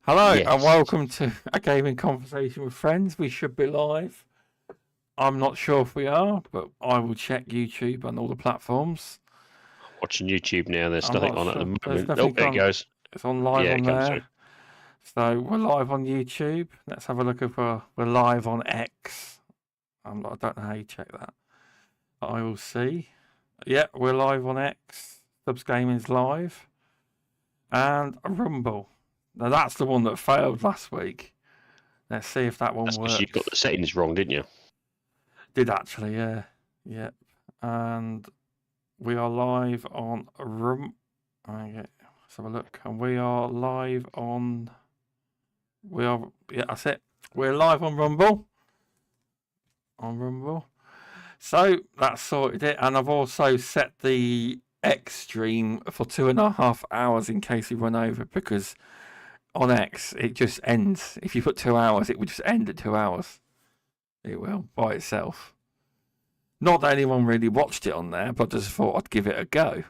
Hello Yes. and welcome to a gaming conversation with friends. We should be live. I'm not sure if we are, but I will check YouTube and all the platforms. Watching YouTube now. There's I'm nothing not on at sure. the There's moment. nothing Oh, there it goes. It's on live Yeah, on it comes there. So we're live on YouTube. Let's have a look if we're live on X. I don't know how you check that. But I will see. Yeah, we're live on X. Stubz Gaming's live. And Rumble. Now that's the one that failed last week. Let's see if that one That's works. because you got the settings wrong, didn't you? Did actually, yeah. Yep. And we are live on Okay, let's have a look. And we are live on. Yeah, that's it. We're live on Rumble. So that's sorted it. And I've also set the X stream for 2.5 hours in case we run over, because on X it just ends. If you put 2 hours, it would just end at 2 hours. It will by itself. Not that anyone really watched it on there, but I just thought I'd give it a go.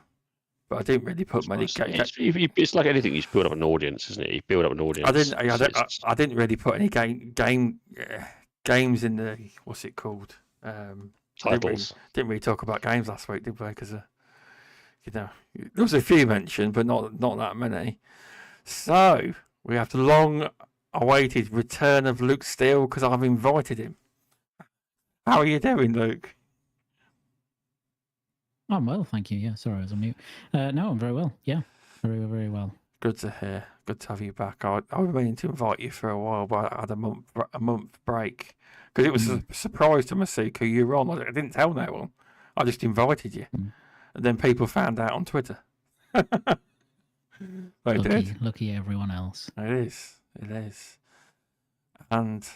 But I didn't really put many. It's like anything. You just build up an audience, isn't it? You build up an audience. I didn't really put any games in the what's it called? Titles. Didn't really talk about games last week, did we? Because there was a few mentioned, but not that many. So we have the long-awaited return of Luke Steele because I've invited him. How are you doing, Luke? I'm well, thank you. Yeah, sorry, I was on mute. No, I'm very well. Yeah, very well. Good to hear. Good to have you back. I've been meaning to invite you for a while, but I had a month break because it was a surprise to Masuku you were on. I didn't tell no one. I just invited you, and then people found out on Twitter. Lucky everyone else. It is, and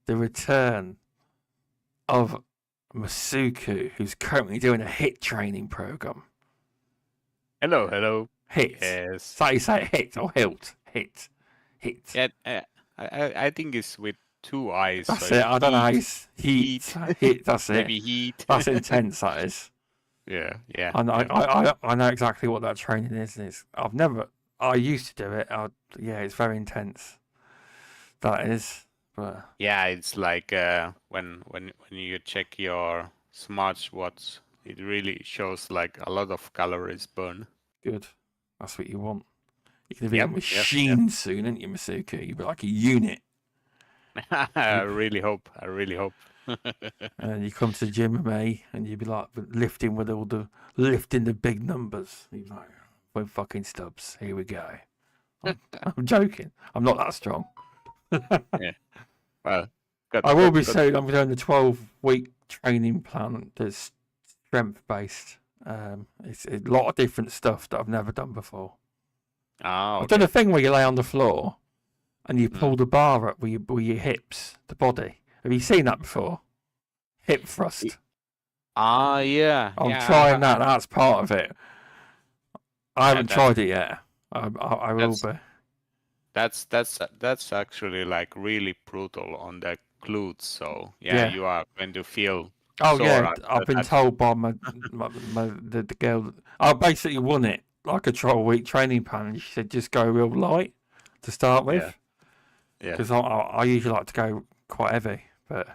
the return of Masuku, who's currently doing a HIT training program. Hello. HIT. Yes. So you say HIT or HILT? HIT. Yeah, I think it's with 2 eyes. That's so it. I don't know. It's heat. HIT. That's it. Maybe heat. That's intense. That is. Yeah. I know exactly what that training is. I used to do it. It's very intense. That is. But yeah, it's like when you check your smartwatch, it really shows like a lot of calories burned. Good. That's what you want. You're going to be a machine soon, aren't you, Masuku? You'll be like a unit. I really hope. And you come to the gym with me, and you'd be like lifting the big numbers. You're like, we're fucking Stubz. Here we go. I'm joking. I'm not that strong. Yeah. Well, I will be soon. I'm doing the 12-week training plan that's strength based. It's a lot of different stuff that I've never done before. Oh, okay. I've done a thing where you lay on the floor and you pull the bar up with your hips, the body. Have you seen that before? Hip thrust. Yeah. I'm trying that. That's part of it. I haven't tried it yet. I will be. That's actually like really brutal on the glutes. So you are going to feel. Oh yeah, I've been told by the girl. I basically won it like a 12-week training plan. She said just go real light to start with. Yeah. Because I usually like to go quite heavy, but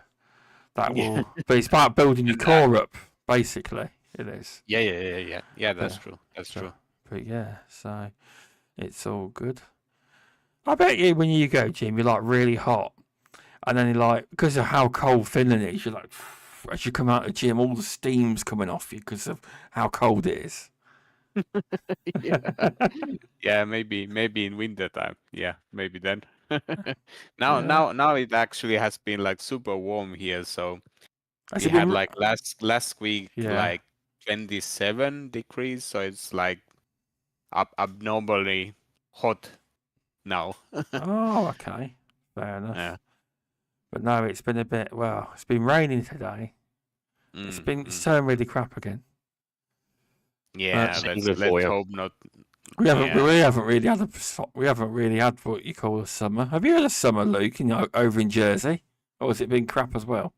that will. But it's about building your core up, basically. It is. Yeah. That's true. But yeah, so it's all good. I bet you when you go, Jim, you're like really hot, and then you're like, because of how cold Finland is, you're like, as you come out of the gym, all the steam's coming off you because of how cold it is. Yeah, maybe in winter time. Yeah, maybe then. Now it actually has been like super warm here, so we had like last week like 27 degrees, so it's like abnormally hot now. Oh, okay, fair enough. Yeah. But no, it's been a bit. Well, it's been raining today. It's turned really crap again. Yeah, let's hope not. We haven't really had what you call a summer. Have you had a summer, Luke? Over in Jersey, or has it been crap as well?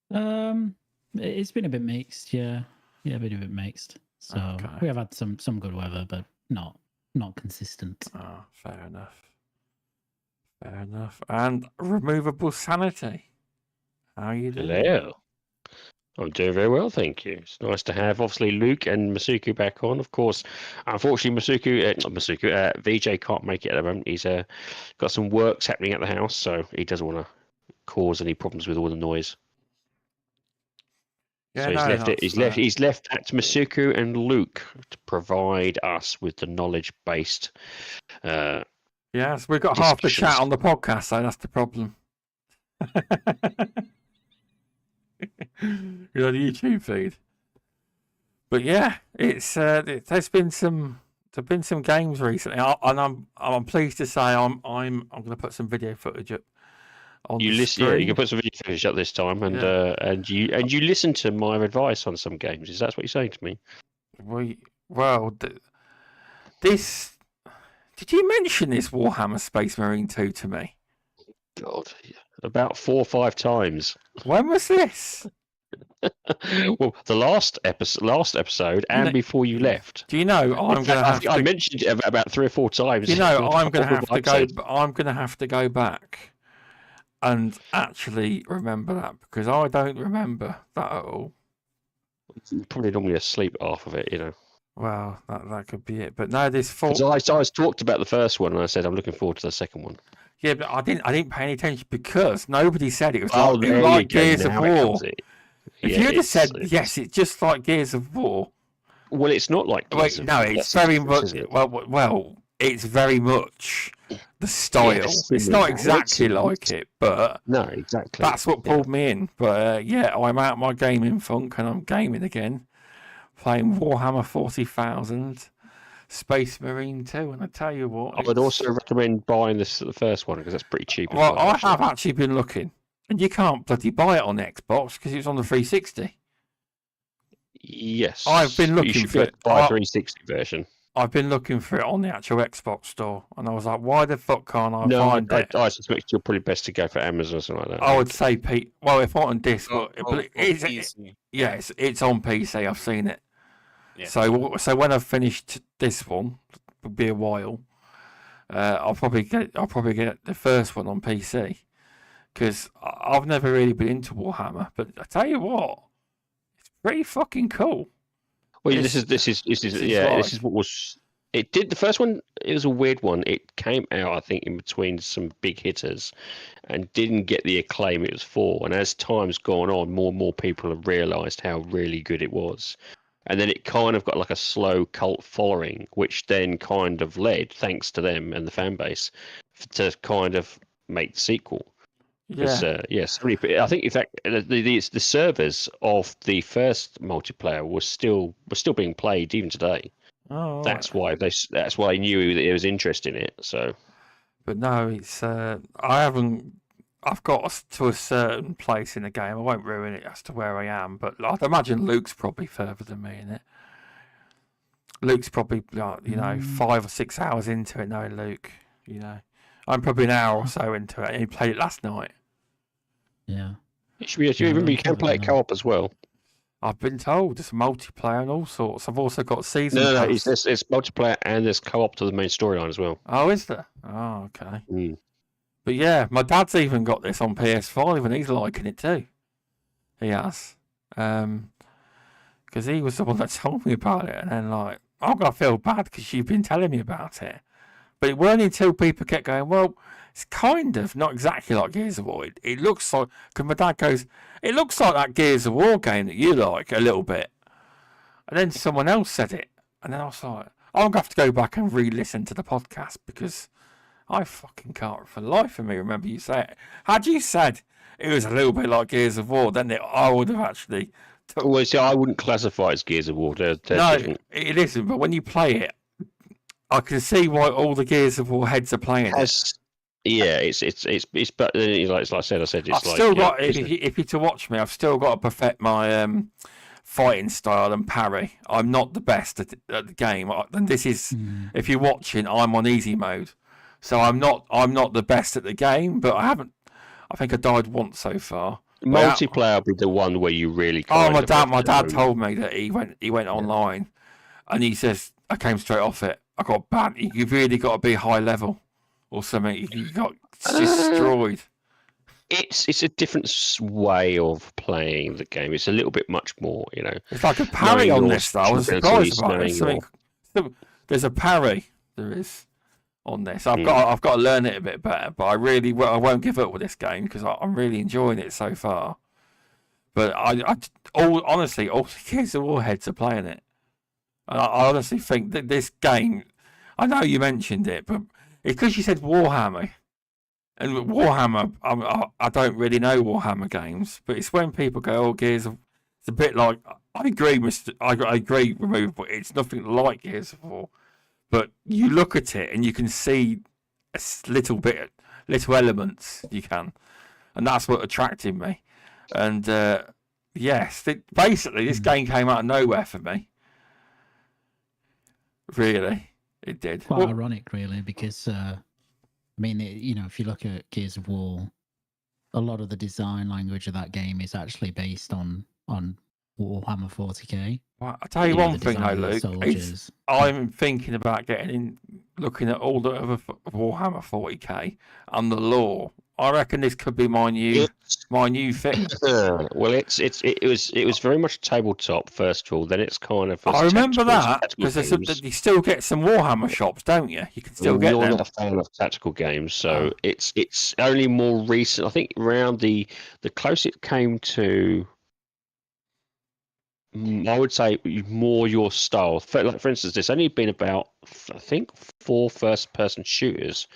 It's been a bit mixed. Yeah, been a bit mixed. So we have had some good weather, but not not consistent. Oh, fair enough. Fair enough. And removable sanity. How are you doing? Hello. I'm doing very well, thank you. It's nice to have, obviously, Luke and Masuku back on. Of course, unfortunately, VJ can't make it at the moment. He's got some works happening at the house, so he doesn't want to cause any problems with all the noise. Yeah, So he's left that to Masuku and Luke to provide us with the knowledge-based. Yes, we've got half the chat on the podcast, so that's the problem. You know, the YouTube feed. But yeah, there's been some games recently, and I'm pleased to say I'm going to put some video footage up. You can put some video footage up this time, and you listen to my advice on some games. Is that what you're saying to me? This. Did you mention this Warhammer Space Marine 2 to me? God, about 4 or 5 times. When was this? Well, the last episode, and before you left. Do you know I mentioned it about 3 or 4 times. You know, I'm going to have to go back and actually remember that, because I don't remember that at all. Probably normally asleep half of it, you know. Well, that could be it. But no, this I talked about the first one, and I said I'm looking forward to the second one. Yeah, but I didn't pay any attention because nobody said it was like Gears of War. If you had said yes, it's just like Gears of War. Well, it's not like Gears of War. No, it's very much. Well, it's very much the style. It's not exactly like it, but no, exactly. That's what pulled me in. But I'm out my gaming funk, and I'm gaming again, playing Warhammer 40,000. Space Marine 2, and I tell you what, I would also recommend buying the first one, because that's pretty cheap. Well, I have actually been looking, and you can't bloody buy it on Xbox because it's on the 360. Yes, I've been looking for it. Buy a 360 version. I've been looking for it on the actual Xbox store, and I was like, why the fuck can't I find it? I suspect you're probably best to go for Amazon or something like that. I would say, Pete. Well, if not on disc, it's on PC. I've seen it. Yeah. So when I've finished this one, it'll be a while. I'll probably get the first one on PC, because I've never really been into Warhammer. But I tell you what, it's pretty fucking cool. Well, this is what was. It did the first one. It was a weird one. It came out, I think, in between some big hitters, and didn't get the acclaim it was for. And as time's gone on, more and more people have realised how really good it was. And then it kind of got like a slow cult following, which then kind of led, thanks to them and the fan base, to kind of make the sequel. Yeah. Yes. I think in fact the servers of the first multiplayer was still being played even today. Oh, that's why I knew that there was interest in it. So, but no, it's I've got to a certain place in the game. I won't ruin it as to where I am, but I'd imagine Luke's probably further than me in it. Luke's probably 5 or 6 hours into it. No, Luke, I'm probably an hour or so into it, and he played it last night. Yeah. You can play it co-op as well. I've been told it's multiplayer and all sorts. I've also got season. No, it's multiplayer and there's co-op to the main storyline as well. Oh, is there? Oh, okay. But yeah, my dad's even got this on PS5 and he's liking it too. He has. Because he was the one that told me about it. And then I'm going to feel bad because you've been telling me about it. But it weren't until people kept going, well, it's kind of not exactly like Gears of War. It looks like, because my dad goes, it looks like that Gears of War game that you like a little bit. And then someone else said it. And then I was like, I'm going to have to go back and re-listen to the podcast because I fucking can't for the life of me remember you say it. Had you said it was a little bit like Gears of War, then I would have actually... Well, see, I wouldn't classify it as Gears of War. They're different. It isn't, but when you play it, I can see why all the Gears of War heads are playing it. Yeah, it's but like I said, it's I've like still got. If you're to watch me, I've still got to perfect my fighting style and parry. I'm not the best at the game, and this is if you're watching, I'm on easy mode, so I'm not the best at the game, but I think I died once so far. Multiplayer will be the one where you really. My dad told me that he went online, and he says I came straight off it. I got banned. You've really got to be high level or something. You got destroyed. It's a different way of playing the game. It's a little bit much more, It's like a parry on this, though. I was surprised about it. There's a parry. There is on this. I've got to learn it a bit better, but I won't give up with this game because I'm really enjoying it so far. But honestly, all the kids are all heads are playing it. And I honestly think that this game, I know you mentioned it, but it's because you said Warhammer. And Warhammer, I don't really know Warhammer games, but it's when people go, "Oh, Gears of," it's a bit like, I agree, I agree, Removable. It's nothing like Gears of War, but you look at it and you can see little elements you can, and that's what attracted me. And yes, basically this game came out of nowhere for me. Really, it did. Quite ironic, really, because I mean, if you look at Gears of War, a lot of the design language of that game is actually based on Warhammer 40k. Well, I'll tell you one thing, though, Luke. I'm thinking about looking at all the other Warhammer 40k and the lore. I reckon this could be my new thing. Well, it was very much tabletop first of all. Then it's kind of. I remember that because you still get some Warhammer shops, don't you? You can still get them. You're not a fan of tactical games, so it's only more recent. I think around the closest it came to, I would say, more your style. For instance, there's only been about, I think, 4 first-person shooters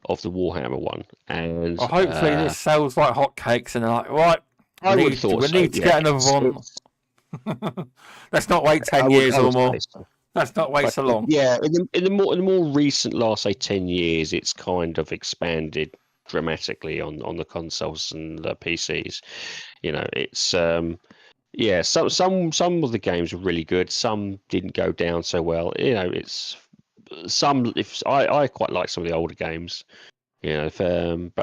of the Warhammer one, and hopefully this sells like hotcakes, and they're like, right, we need to get another one. Let's not wait 10 years or more. So. Let's not wait so long. Yeah, in the more recent last, say, 10 years, it's kind of expanded dramatically on the consoles and the PCs. It's some of the games were really good. Some didn't go down so well. It's some. I quite like some of the older games, but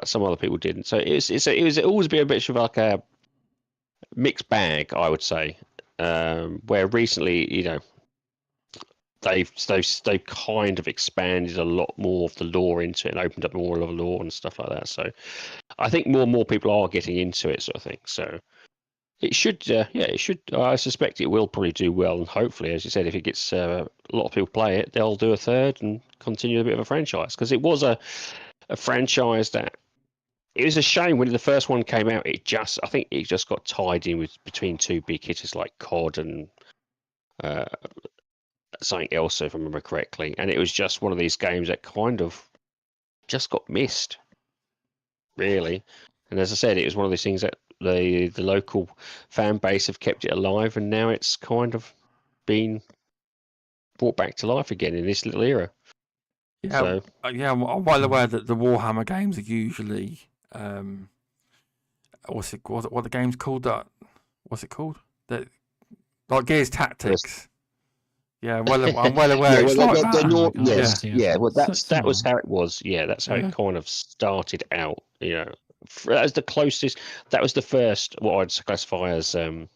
some other people didn't. So it was always been a bit of like a mixed bag, I would say. Where recently, they've kind of expanded a lot more of the lore into it and opened up more of the lore and stuff like that. So I think more and more people are getting into it, sort of thing. So. It should, it should. I suspect it will probably do well, and hopefully, as you said, if it gets a lot of people play it, they'll do a third and continue a bit of a franchise. Because it was a franchise that it was a shame when the first one came out. I think it just got tied in between 2 big hitters like COD and something else, if I remember correctly. And it was just one of these games that kind of just got missed, really. And as I said, it was one of these things that the local fan base have kept it alive, and now it's kind of been brought back to life again in this little era. Yeah, I'm well aware that the Warhammer games are usually what the game's called? What's it called? Like Gears Tactics. Yeah, I'm well aware. Well, that was how it was. Yeah, that's how it kind of started out. As the closest, that was the first, what I'd classify as the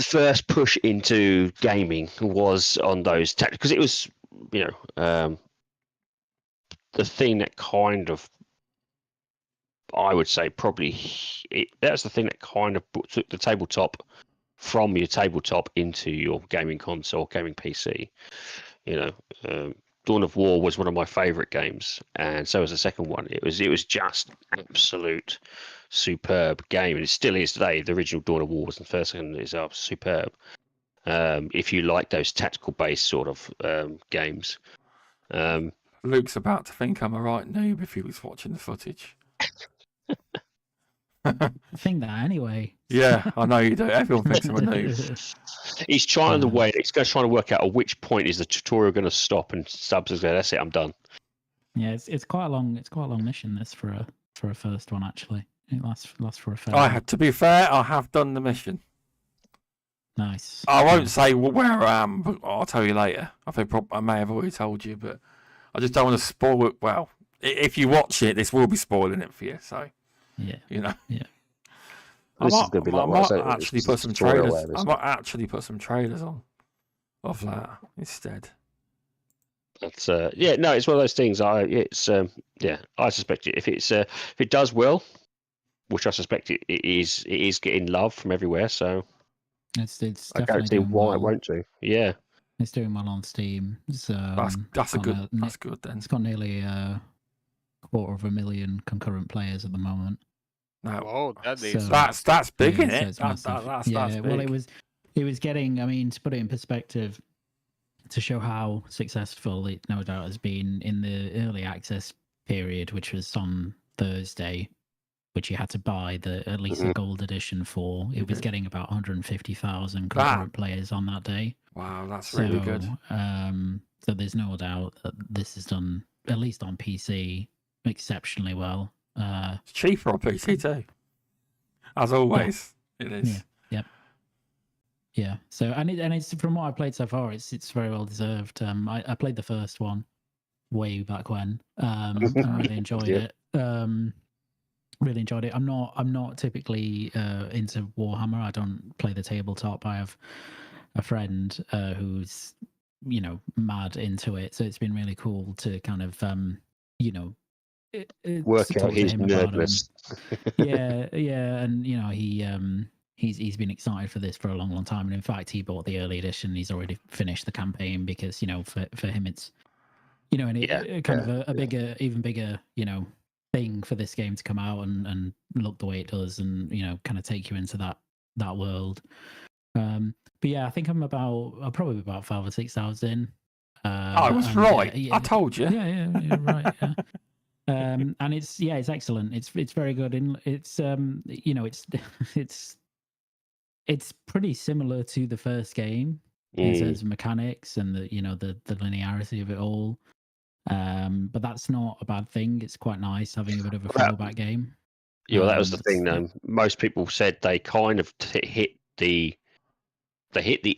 first push into gaming was on those tactics, because it was, the thing that kind of, I would say probably, that's the thing that kind of took the tabletop from your tabletop into your gaming console, gaming PC. Dawn of War was one of my favourite games, and so was the second one. It was just absolute superb game, and it still is today. The original Dawn of War was the first one, is superb. If you like those tactical based sort of games. Luke's about to think I'm a right noob if he was watching the footage. I think that anyway. Yeah, I know you do. Everyone thinks I'm a noob. He's trying he's trying to work out at which point is the tutorial going to stop, and Stubz is going, that's it, I'm done. Yeah, it's quite a long mission, this, for a first one, actually. It lasts for a fair. To be fair, I have done the mission. Nice. I won't say where I am, but I'll tell you later. I think I may have already told you, but I just don't want to spoil it. Well, if you watch it, this will be spoiling it for you. So, yeah, Yeah. This is going to be like I might actually put some trailers. I might actually put some trailers on of that instead. But yeah, no, it's one of those things. I suspect if it does well, which I suspect it is getting love from everywhere. So it's I definitely don't see doing why well. it won't do. Yeah, it's doing well on Steam. It's, that's good then. It's got nearly 250,000 concurrent players at the moment. No, Whoa, that is So- that's big, Yeah, isn't so it? it's massive. That's big. Well, it was getting. I mean, to put it in perspective, to show how successful it no doubt has been in the early access period, which was on Thursday, which you had to buy at least the gold edition for. It was getting about 150,000 concurrent players on that day. Wow, that's really good. So there's no doubt that this is done, at least on PC, exceptionally well. It's cheaper on PC too, as always. It is. Yeah. So and it's from what I've played so far, it's very well deserved. I played the first one way back when. And really enjoyed it. Really enjoyed it. I'm not typically into Warhammer. I don't play the tabletop. I have a friend who's mad into it, so it's been really cool to kind of work out his nerdness. yeah, and he's been excited for this for a long time, and in fact he bought the early edition. He's already finished the campaign because for him it's a bigger, even bigger thing for this game to come out and look the way it does, and kind of take you into that world. But yeah, I think I'm probably about 5 or 6 hours in. I was right. I told you. Yeah, right. Yeah. And it's excellent. It's very good, and it's it's pretty similar to the first game in terms of mechanics and the linearity of it all. But that's not a bad thing. It's quite nice having a bit of a throwback game. Yeah, well, that was the thing. Most people said they kind of hit the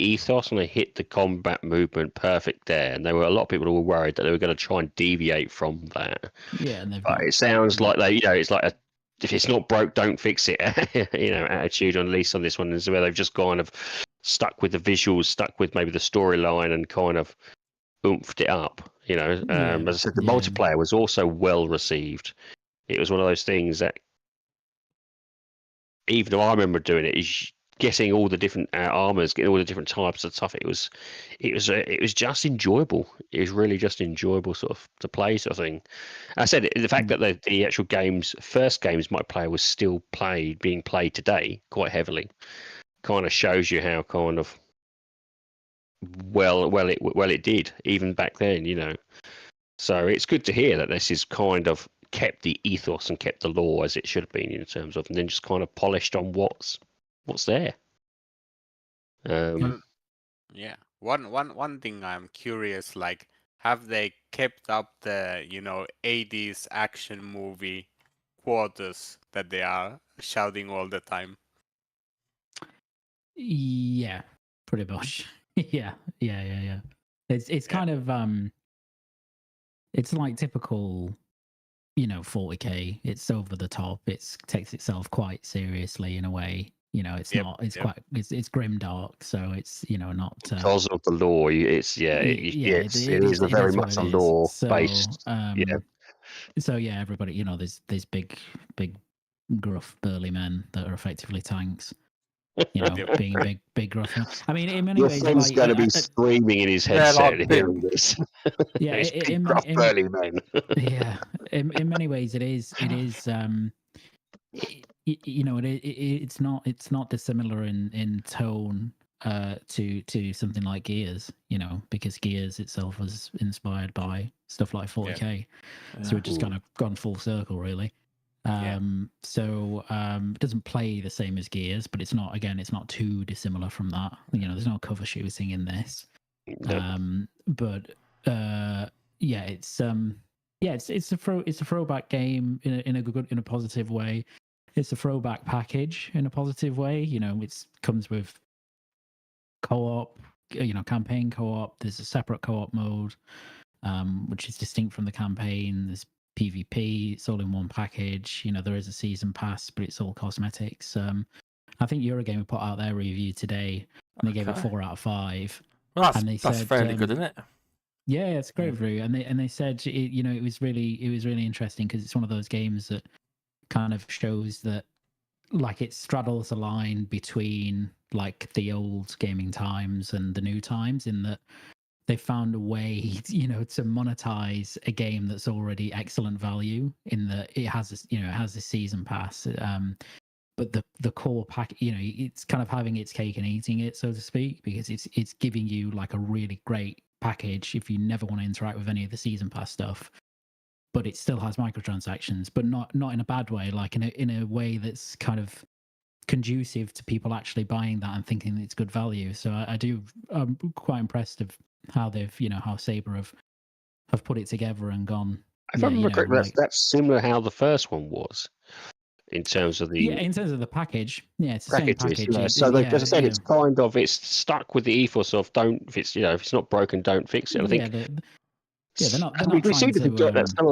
ethos and they hit the combat movement perfect there, and there were a lot of people who were worried that they were going to try and deviate from that. Yeah, and but it sounds like it's like if it's not broke, don't fix it. Attitude, at least on this one, is where they've just kind of stuck with the visuals, stuck with maybe the storyline, and kind of oomphed it up. As I said, the multiplayer was also well received. It was one of those things that, even though I remember doing it, is getting all the different armors, getting all the different types of stuff. It was just enjoyable. It was really just enjoyable sort of to play sort of thing. I said the fact that the actual first games multiplayer was still being played today quite heavily, kind of shows you how kind of well it did even back then. So it's good to hear that this is kind of kept the ethos and kept the lore as it should have been in terms of, and then just kind of polished on what's there. Yeah. One thing I'm curious, like, have they kept up the 80s action movie quotas that they are shouting all the time? Yeah, pretty much. Yeah. It's kind of it's like typical 40K. It's over the top. It takes itself quite seriously in a way. It's not. It's quite. It's grim dark. So it's not because of the lore. It is very much a lore based. So yeah, everybody. There's big, gruff, burly men that are effectively tanks. Being big gruff. I mean, in many ways, friend's going to be screaming in his headset hearing this. Yeah, big gruff, burly men. Yeah, in many ways, it is. It's not dissimilar in tone to something like Gears, because Gears itself was inspired by stuff like 40K. So it just kind of gone full circle, really. So it doesn't play the same as Gears, but it's not too dissimilar from that. There's no cover shooting in this. But it's a throwback game in a positive way. It's a throwback package in a positive way. It comes with co-op, campaign co-op. There's a separate co-op mode, which is distinct from the campaign. There's PvP. It's all in one package. There is a season pass, but it's all cosmetics. I think Eurogamer put out their review today, and they gave it 4 out of 5. Well, that's fairly good, isn't it? Yeah, it's a great review, and they said it was really interesting because it's one of those games that kind of shows that like it straddles a line between like the old gaming times and the new times, in that they found a way to monetize a game that's already excellent value, in that it has a season pass, but the core pack, it's kind of having its cake and eating it, so to speak, because it's giving you like a really great package if you never want to interact with any of the season pass stuff, but it still has microtransactions, but not in a bad way, like in a way that's kind of conducive to people actually buying that and thinking it's good value. So I'm quite impressed of how they've how Saber have put it together and gone. If I remember correctly, that's similar how the first one was. In terms of the package, it's the same package. Yeah. So as I said, it's stuck with the ethos of if it's not broken, don't fix it. I think they're not we seem to forget that some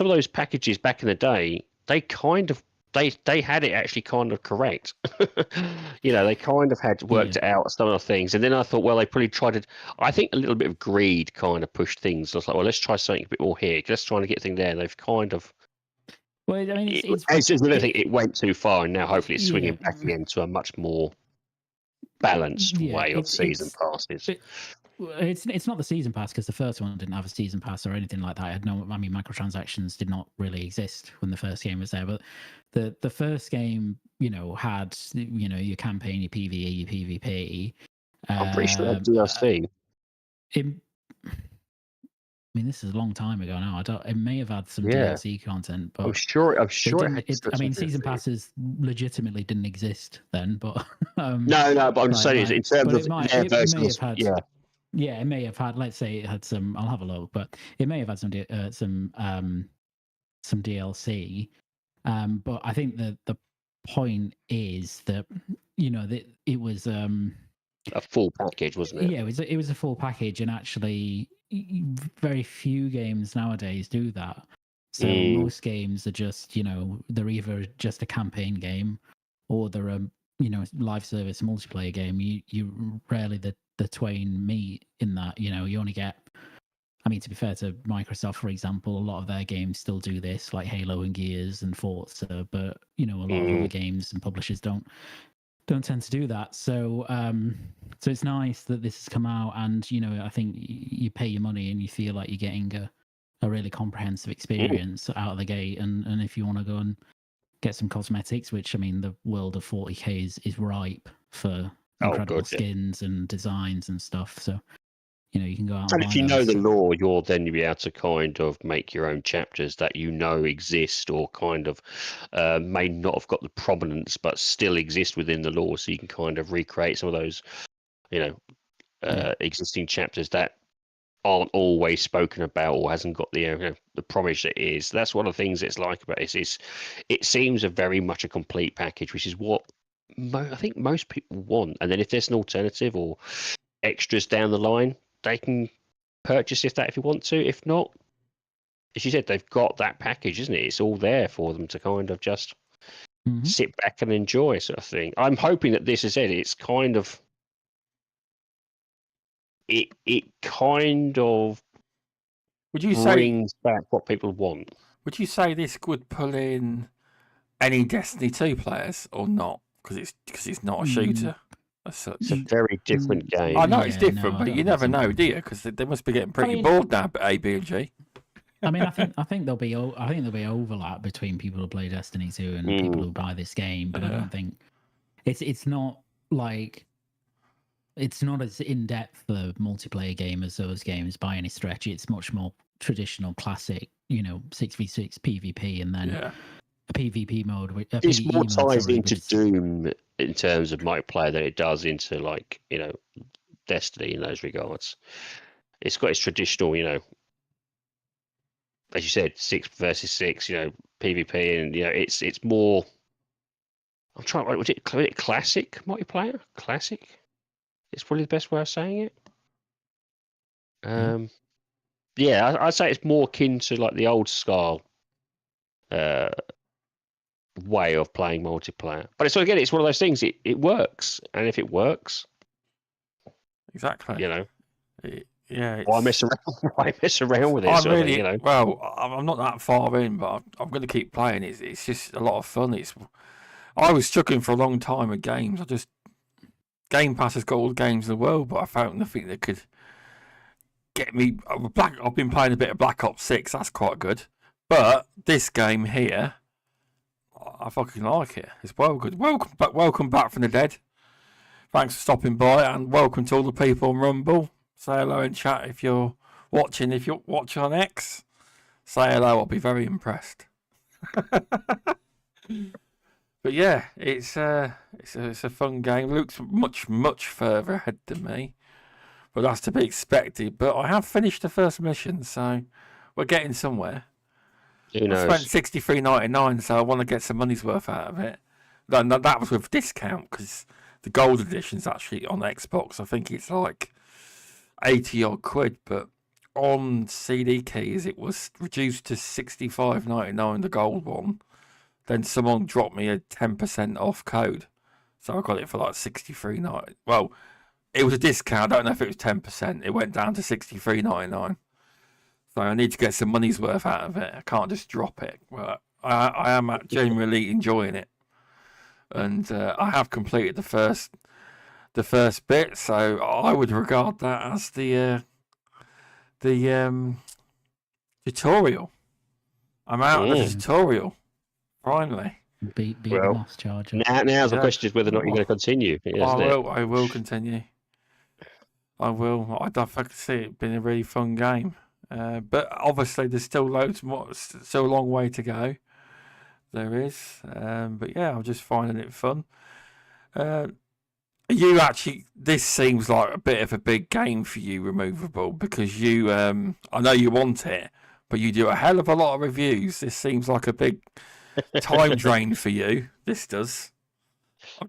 of those packages back in the day, they kind of they had it actually kind of correct. They kind of had worked it out, some of the things, and then I thought, well, they probably tried to. I think a little bit of greed kind of pushed things. I was like, well, let's try something a bit more here. Let's try to get things there. And they've kind of. Well, I mean, it went too far, and now hopefully it's swinging back again to a much more balanced way of season passes. It's not the season pass, because the first one didn't have a season pass or anything like that. Microtransactions did not really exist when the first game was there. But the first game, had your campaign, your PvE, your PvP. I'm pretty sure that's DLC. This is a long time ago now. It may have had some DLC content, but I'm sure. Season passes legitimately didn't exist then. But no. But I'm just saying, in terms of it may have had. Yeah, it may have had. Let's say it had some. I'll have a look, but it may have had some DLC. But I think the point is that that it was a full package, wasn't it? Yeah, it was a full package, and actually, very few games nowadays do that. So most games are just they're either just a campaign game, or they're a live service multiplayer game. You rarely the twain meet in that. You only get. To be fair to Microsoft, for example, a lot of their games still do this, like Halo and Gears and Forza, but a lot of other games and publishers don't tend to do that. So so it's nice that this has come out, and I think you pay your money and you feel like you're getting a really comprehensive experience out of the gate. And if you want to go and get some cosmetics, which the world of 40k is ripe for incredible skins and designs and stuff. So you can go out. And if you know the lore, you'll be able to kind of make your own chapters that exist, or kind of may not have got the prominence, but still exist within the lore. So you can kind of recreate some of those, existing chapters that aren't always spoken about, or hasn't got the the promise it is. That's one of the things it's like about it. It seems very much a complete package, which is what I think most people want. And then if there's an alternative or extras down the line, they can purchase if you want to. If not, as you said, they've got that package, isn't it? It's all there for them to kind of just sit back and enjoy, sort of thing. I'm hoping that this is it. It's kind of it kind of brings back what people want. Would you say this would pull in any Destiny 2 players or not? Because it's not a shooter. It's a very different game. I know it's different, but you never know, do you? Because they must be getting pretty bored now. A, B, and G. I think there'll be overlap between people who play Destiny 2 and people who buy this game, but I don't think it's not like it's not as in depth a multiplayer game as those games by any stretch. It's much more traditional, classic, 6v6 PvP, and then a PvP mode. It's more ties into Doom in terms of multiplayer than it does into Destiny in those regards. It's got its traditional, as you said, 6 versus 6, PvP, and it's more. I'm trying. Would it classic multiplayer? Classic. It's probably the best way of saying it. I'd say it's more akin to like the old style way of playing multiplayer. But it's one of those things. It works, and if it works, exactly, yeah. Why mess around? Why mess around with it? I'm sort of really thing, you know? well. I'm not that far in, but I'm going to keep playing. It's just a lot of fun. I was struggling for a long time with games. Game Pass has got all the games in the world, but I found nothing that could get me. I've been playing a bit of Black Ops 6. That's quite good. But this game here, I fucking like it. It's well good. Welcome back from the dead. Thanks for stopping by, and welcome to all the people on Rumble. Say hello in chat if you're watching. If you're watching on X, say hello. I'll be very impressed. But yeah, it's a fun game. Luke's much further ahead than me, but that's to be expected. But I have finished the first mission, so we're getting somewhere. Who knows? I spent $63.99, so I want to get some money's worth out of it. That was with discount because the gold edition's actually on Xbox. I think it's like 80 odd quid, but on CD keys it was reduced to $65.99, the gold one. Then someone dropped me a 10% off code, so I got it for like $63.99. Well, it was a discount. I don't know if it was 10%. It went down to $63.99. So I need to get some money's worth out of it. I can't just drop it. Well, I am genuinely enjoying it, and I have completed the first bit. So I would regard that as the tutorial. I'm out of the tutorial finally. Beat the moss charger. Now the question is whether or not you're going to continue. I will continue. I will. I can see it being a really fun game. But obviously, there's still loads more. Still a long way to go. There is. But yeah, I'm just finding it fun. This seems like a bit of a big game for you, Removable, because you. I know you want it, but you do a hell of a lot of reviews. This seems like a big time drain for you. This does.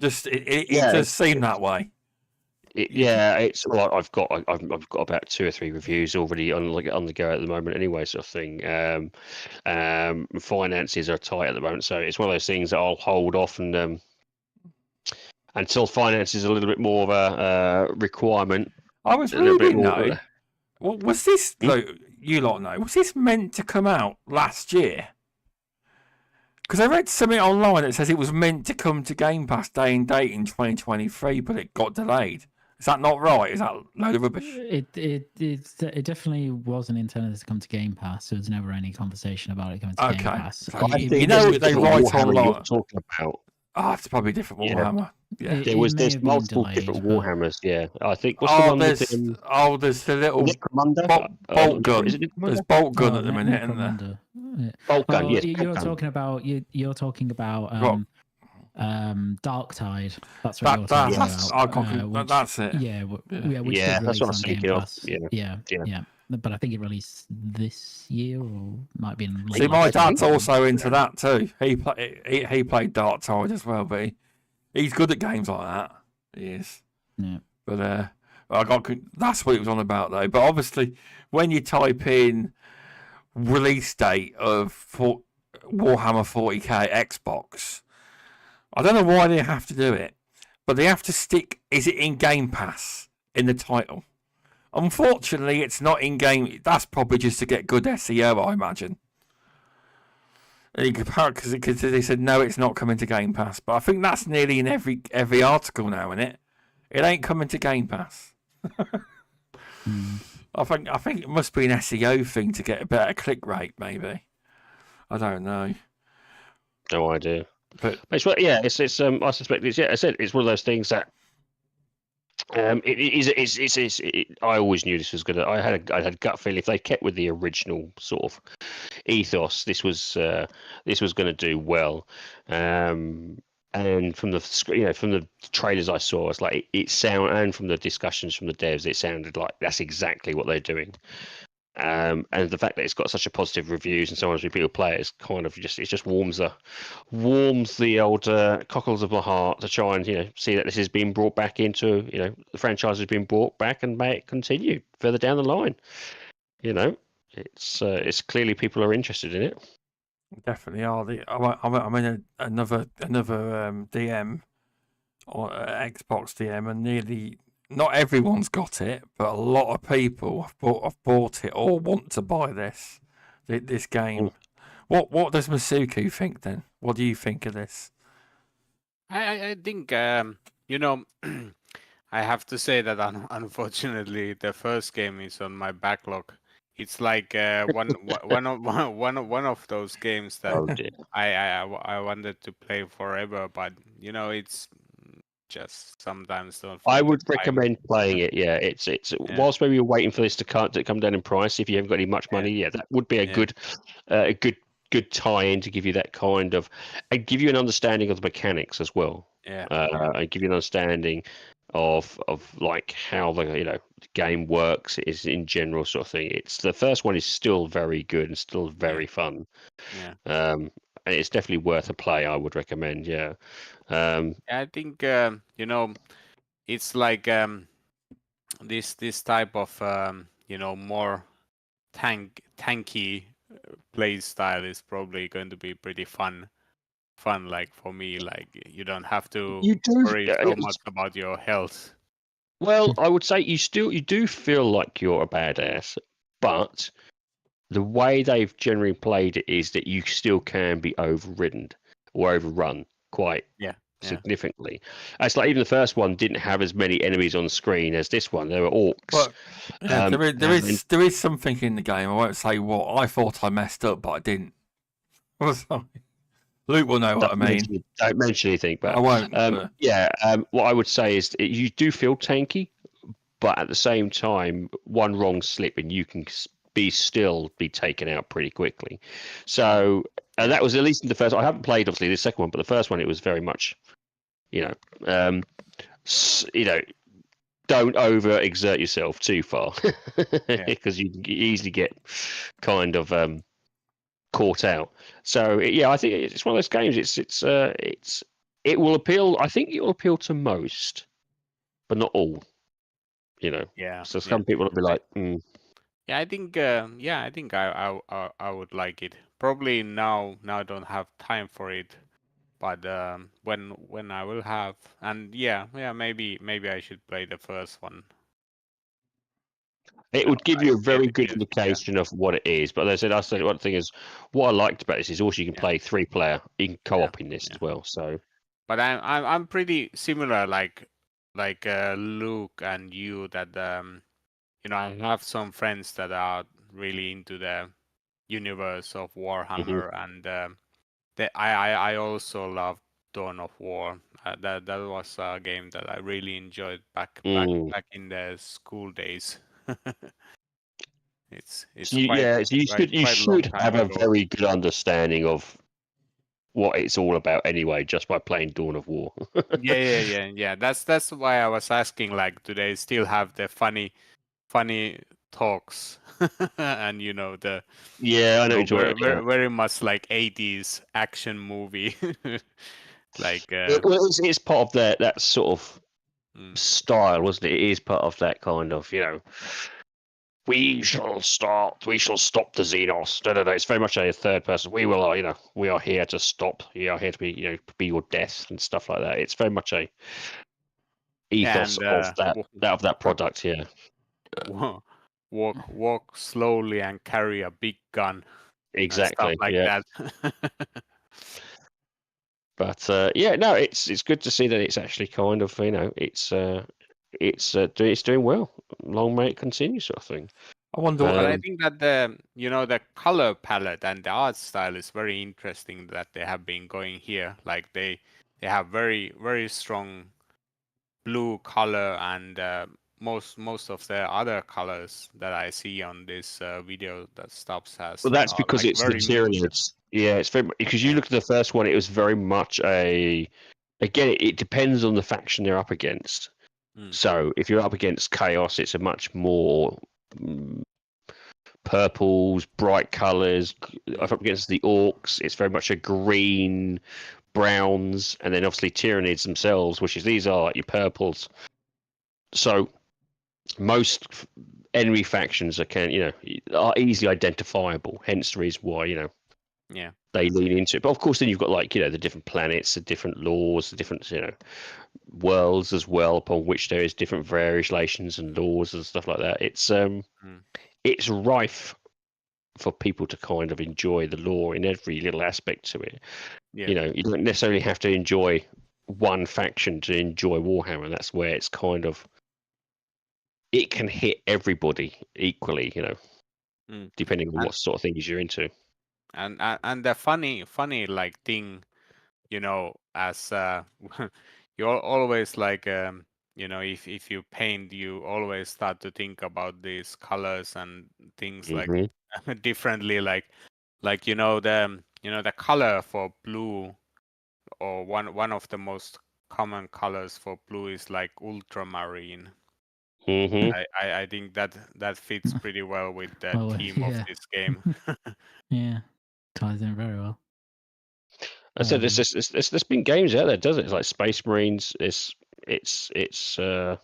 It does seem that way. It's well, I've got about 2 or 3 reviews already on the go at the moment anyway, sort of thing. Finances are tight at the moment, so it's one of those things that I'll hold off and until finance is a little bit more of a requirement. I was reading though. Was this you lot know? Was this meant to come out last year? Because I read something online that says it was meant to come to Game Pass day and date in 2023, but it got delayed. Is that not right? Is that a load of rubbish? It definitely wasn't intended to come to Game Pass. There was never any conversation about it coming to Game Pass. You know they write online. Talking about. Oh, it's probably different Warhammer. Yeah. There's multiple different Warhammers. Yeah, I think. There's the little bolt gun. There's bolt gun at the minute, isn't there? Bolt gun. Yes. You're talking about Darktide. That's what you're talking about. That's it. Yeah, that's what I was thinking of. Yeah. But I think it released this year, or might be in. See, my dad's also into that too. He played Darktide as well, but he's good at games like that. He is. Yeah. But that's what it was on about though. But obviously, when you type in release date of Warhammer 40k Xbox, I don't know why they have to do it, but they have to stick, is it in Game Pass in the title? Unfortunately, it's not in game. That's probably just to get good SEO, I imagine. Because they said no, it's not coming to Game Pass. But I think that's nearly in every article now, isn't it? It ain't coming to Game Pass. I think it must be an SEO thing to get a better click rate, maybe. I don't know. No idea. But I suspect it's it's one of those things that I always knew this was gonna. I had a gut feeling if they kept with the original sort of ethos, this was going to do well. And from the trailers I saw, it's like and from the discussions from the devs, it sounded like that's exactly what they're doing. And the fact that it's got such a positive reviews and so on as people play it, it's kind of just warms the old cockles of my heart to try and see that this is being brought back into the franchise has been brought back and may it continue further down the line. It's clearly people are interested in it. Definitely are. I'm in another DM or Xbox DM, and not everyone's got it, but a lot of people have bought it or want to buy this game. What does Masuku think then? What do you think of this? I think you know, I have to say that unfortunately the first game is on my backlog. It's like one of those games that I wanted to play forever, but you know, it's just sometimes don't find I would the time. recommend playing it. Yeah, it's whilst maybe you're waiting for this to come down in price, if you haven't got any much money, yeah, that would be a good tie-in to give you that kind of, and give you an understanding of the mechanics as well. And give you an understanding of like how the game works is in general sort of thing. It's the first one is still very good and still very fun. And it's definitely worth a play. I would recommend. Yeah. I think you know, it's like this type of you know, more tanky play style is probably going to be pretty fun. Like for me, like you don't have to worry so much about your health. Well, I would say you do feel like you're a badass, but the way they've generally played it is that you still can be overridden or overrun quite significantly. It's like even the first one didn't have as many enemies on screen as this one. There were orcs. But there is something in the game. I won't say what. I thought I messed up, but I didn't. Luke will know what I mean. Don't mention anything, but I won't. What I would say is you do feel tanky, but at the same time, one wrong slip and you can be taken out pretty quickly. So that was at least in the first. I haven't played obviously the second one, but the first one it was very much, don't overexert yourself too far because you can easily get kind of caught out. So I think it's one of those games. It will appeal. I think it will appeal to most, but not all. So some people will be like, Yeah, I think I would like it. Probably now I don't have time for it, but when I will have, and maybe I should play the first one. It would give you a very good indication of what it is. But I said one thing is what I liked about this is also you can play 3-player, you can co-op in this as well. So, but I'm pretty similar like Luke and you that I have some friends that are really into the universe of Warhammer, and I also love Dawn of War. That was a game that I really enjoyed back in the school days. It's you should have a very good understanding of what it's all about anyway, just by playing Dawn of War. Yeah. That's why I was asking. Like, do they still have the funny talks and the I know very much like 80s action movie. Like it's part of that sort of style, wasn't it? It is part of that kind of we shall stop the Xenos. No. It's very much a third person. We will, we are here to stop. We are here to be, be your death and stuff like that. It's very much a ethos of that product. Yeah. Walk slowly and carry a big gun. Exactly. Stuff like that. But it's good to see that it's actually kind of it's doing well. Long may it continue, sort of thing. I wonder. I think that the color palette and the art style is very interesting that they have been going here. Like they have very very strong blue color and most of the other colors that I see on this video that Stubz has. Well, that's because it's the Tyranids. Yeah, it's very because you look at the first one, it was very much again, it depends on the faction they're up against. So if you're up against Chaos, it's a much more purples, bright colours. Up against the Orcs, it's very much a green, browns, and then obviously Tyranids themselves, these are like your purples. So most enemy factions are easily identifiable. Hence the reason why they lean into it. But of course, then you've got like the different planets, the different laws, the different worlds as well, upon which there is different variations and laws and stuff like that. It's rife for people to kind of enjoy the lore in every little aspect to it. You don't necessarily have to enjoy one faction to enjoy Warhammer. That's where it's kind of, it can hit everybody equally, depending on what sort of things you're into. And the funny like thing, as you're always like if you paint, you always start to think about these colors and things like differently, like the color for blue, or one of the most common colors for blue is like ultramarine. I think that fits pretty well with the theme of this game. Yeah, ties in very well. I said there's been games out there, does it? It's like Space Marines. There is the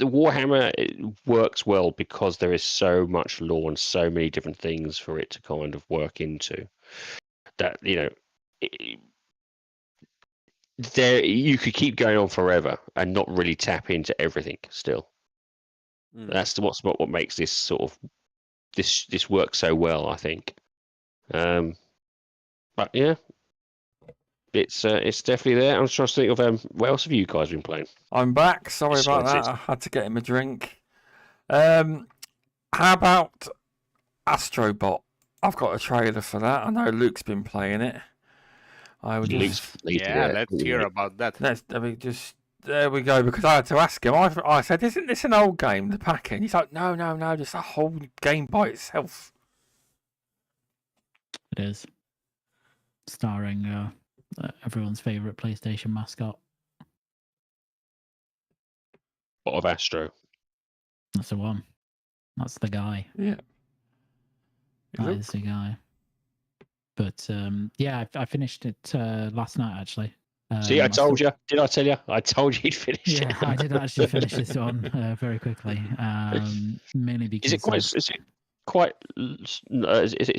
Warhammer. It works well because there is so much lore and so many different things for it to kind of work into. That there you could keep going on forever and not really tap into everything. Still, that's what makes this sort of this work so well, I think. But yeah, it's definitely there. I'm trying to think of what else have you guys been playing? I'm back. Sorry about that. I had to get him a drink. How about Astrobot? I've got a trailer for that. I know Luke's been playing it. Let's hear about that. There we go. Because I had to ask him. I said, "Isn't this an old game, the pack-in?" He's like, "No, just a whole game by itself." It is. Starring everyone's favourite PlayStation mascot. What of Astro? That's the one. That's the guy. Yeah. That is the guy. But yeah, I finished it last night actually. See, I told you. Did I tell you? I told you you'd finish it. Yeah, I did actually finish this one very quickly. Mainly because is it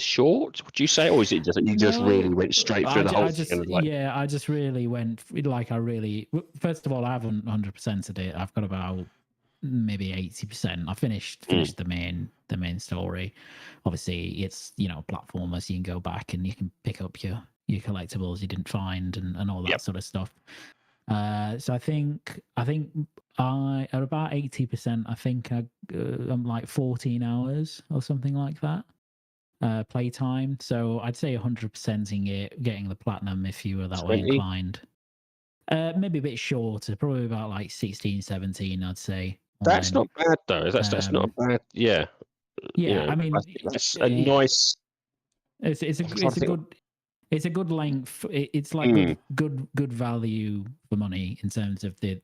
short? Would you say, or is it just you just really went straight through the whole thing? Yeah, I just really went first of all, I haven't 100%ed it. I've got about maybe 80%. I finished the main story. Obviously, it's platformers. You can go back and you can pick up your collectibles you didn't find and all that sort of stuff. So I think at about 80%, I think I'm like 14 hours or something like that playtime. So I'd say 100%ing it, getting the platinum if you were that way inclined. Maybe a bit shorter, probably about like 16, 17, I'd say. That's not bad though. That's not bad. Yeah. Yeah, I mean, that's a nice. It's a good length. It's like good value for money in terms of the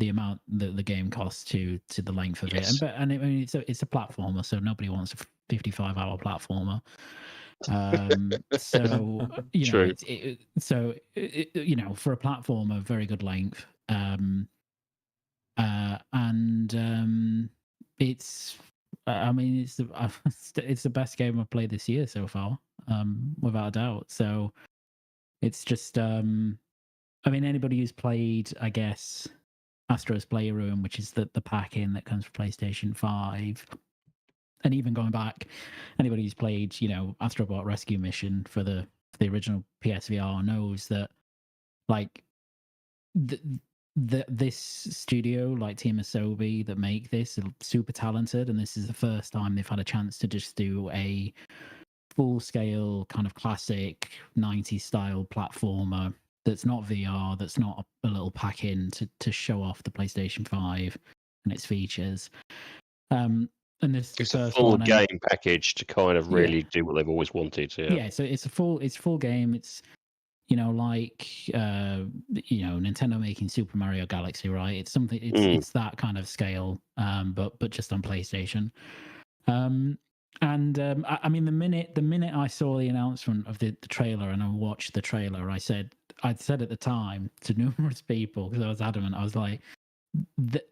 amount that the game costs to the length of it. I mean, it's a platformer, so nobody wants a 55-hour platformer. So for a platformer, very good length. It's. I mean, it's the best game I've played this year so far, without a doubt. So it's just, I mean, anybody who's played, I guess, Astro's Playroom, which is the pack-in that comes for PlayStation 5, and even going back, anybody who's played, Astrobot Rescue Mission for the original PSVR knows that, like, this studio, like Team Asobi, that make this, are super talented, and this is the first time they've had a chance to just do a full-scale kind of classic 90s style platformer that's not VR, that's not a little pack-in to show off the PlayStation 5 and its features. And this it's a full game package to kind of really do what they've always wanted. Yeah, so it's full game. It's Nintendo making Super Mario Galaxy, right? It's something. It's that kind of scale, but just on PlayStation. I mean, the minute I saw the announcement of the trailer and I watched the trailer, I'd said at the time to numerous people, because I was adamant, I was like,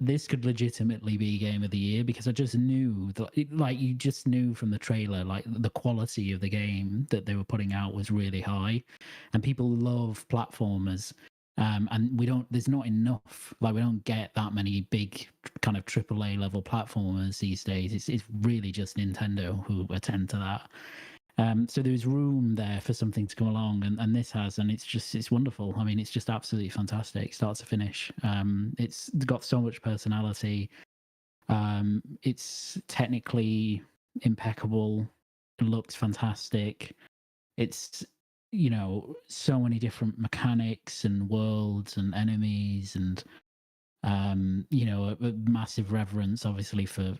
this could legitimately be game of the year, because I just knew that, like, you just knew from the trailer, like, the quality of the game that they were putting out was really high, and people love platformers. And there's not enough, like, we don't get that many big kind of AAA level platformers these days. It's really just Nintendo who attend to that. So there's room there for something to come along, and this has, and it's wonderful. I mean, it's just absolutely fantastic, start to finish. It's got so much personality. It's technically impeccable. It looks fantastic. It's, you know, so many different mechanics and worlds and enemies, and you know, a massive reverence, obviously, for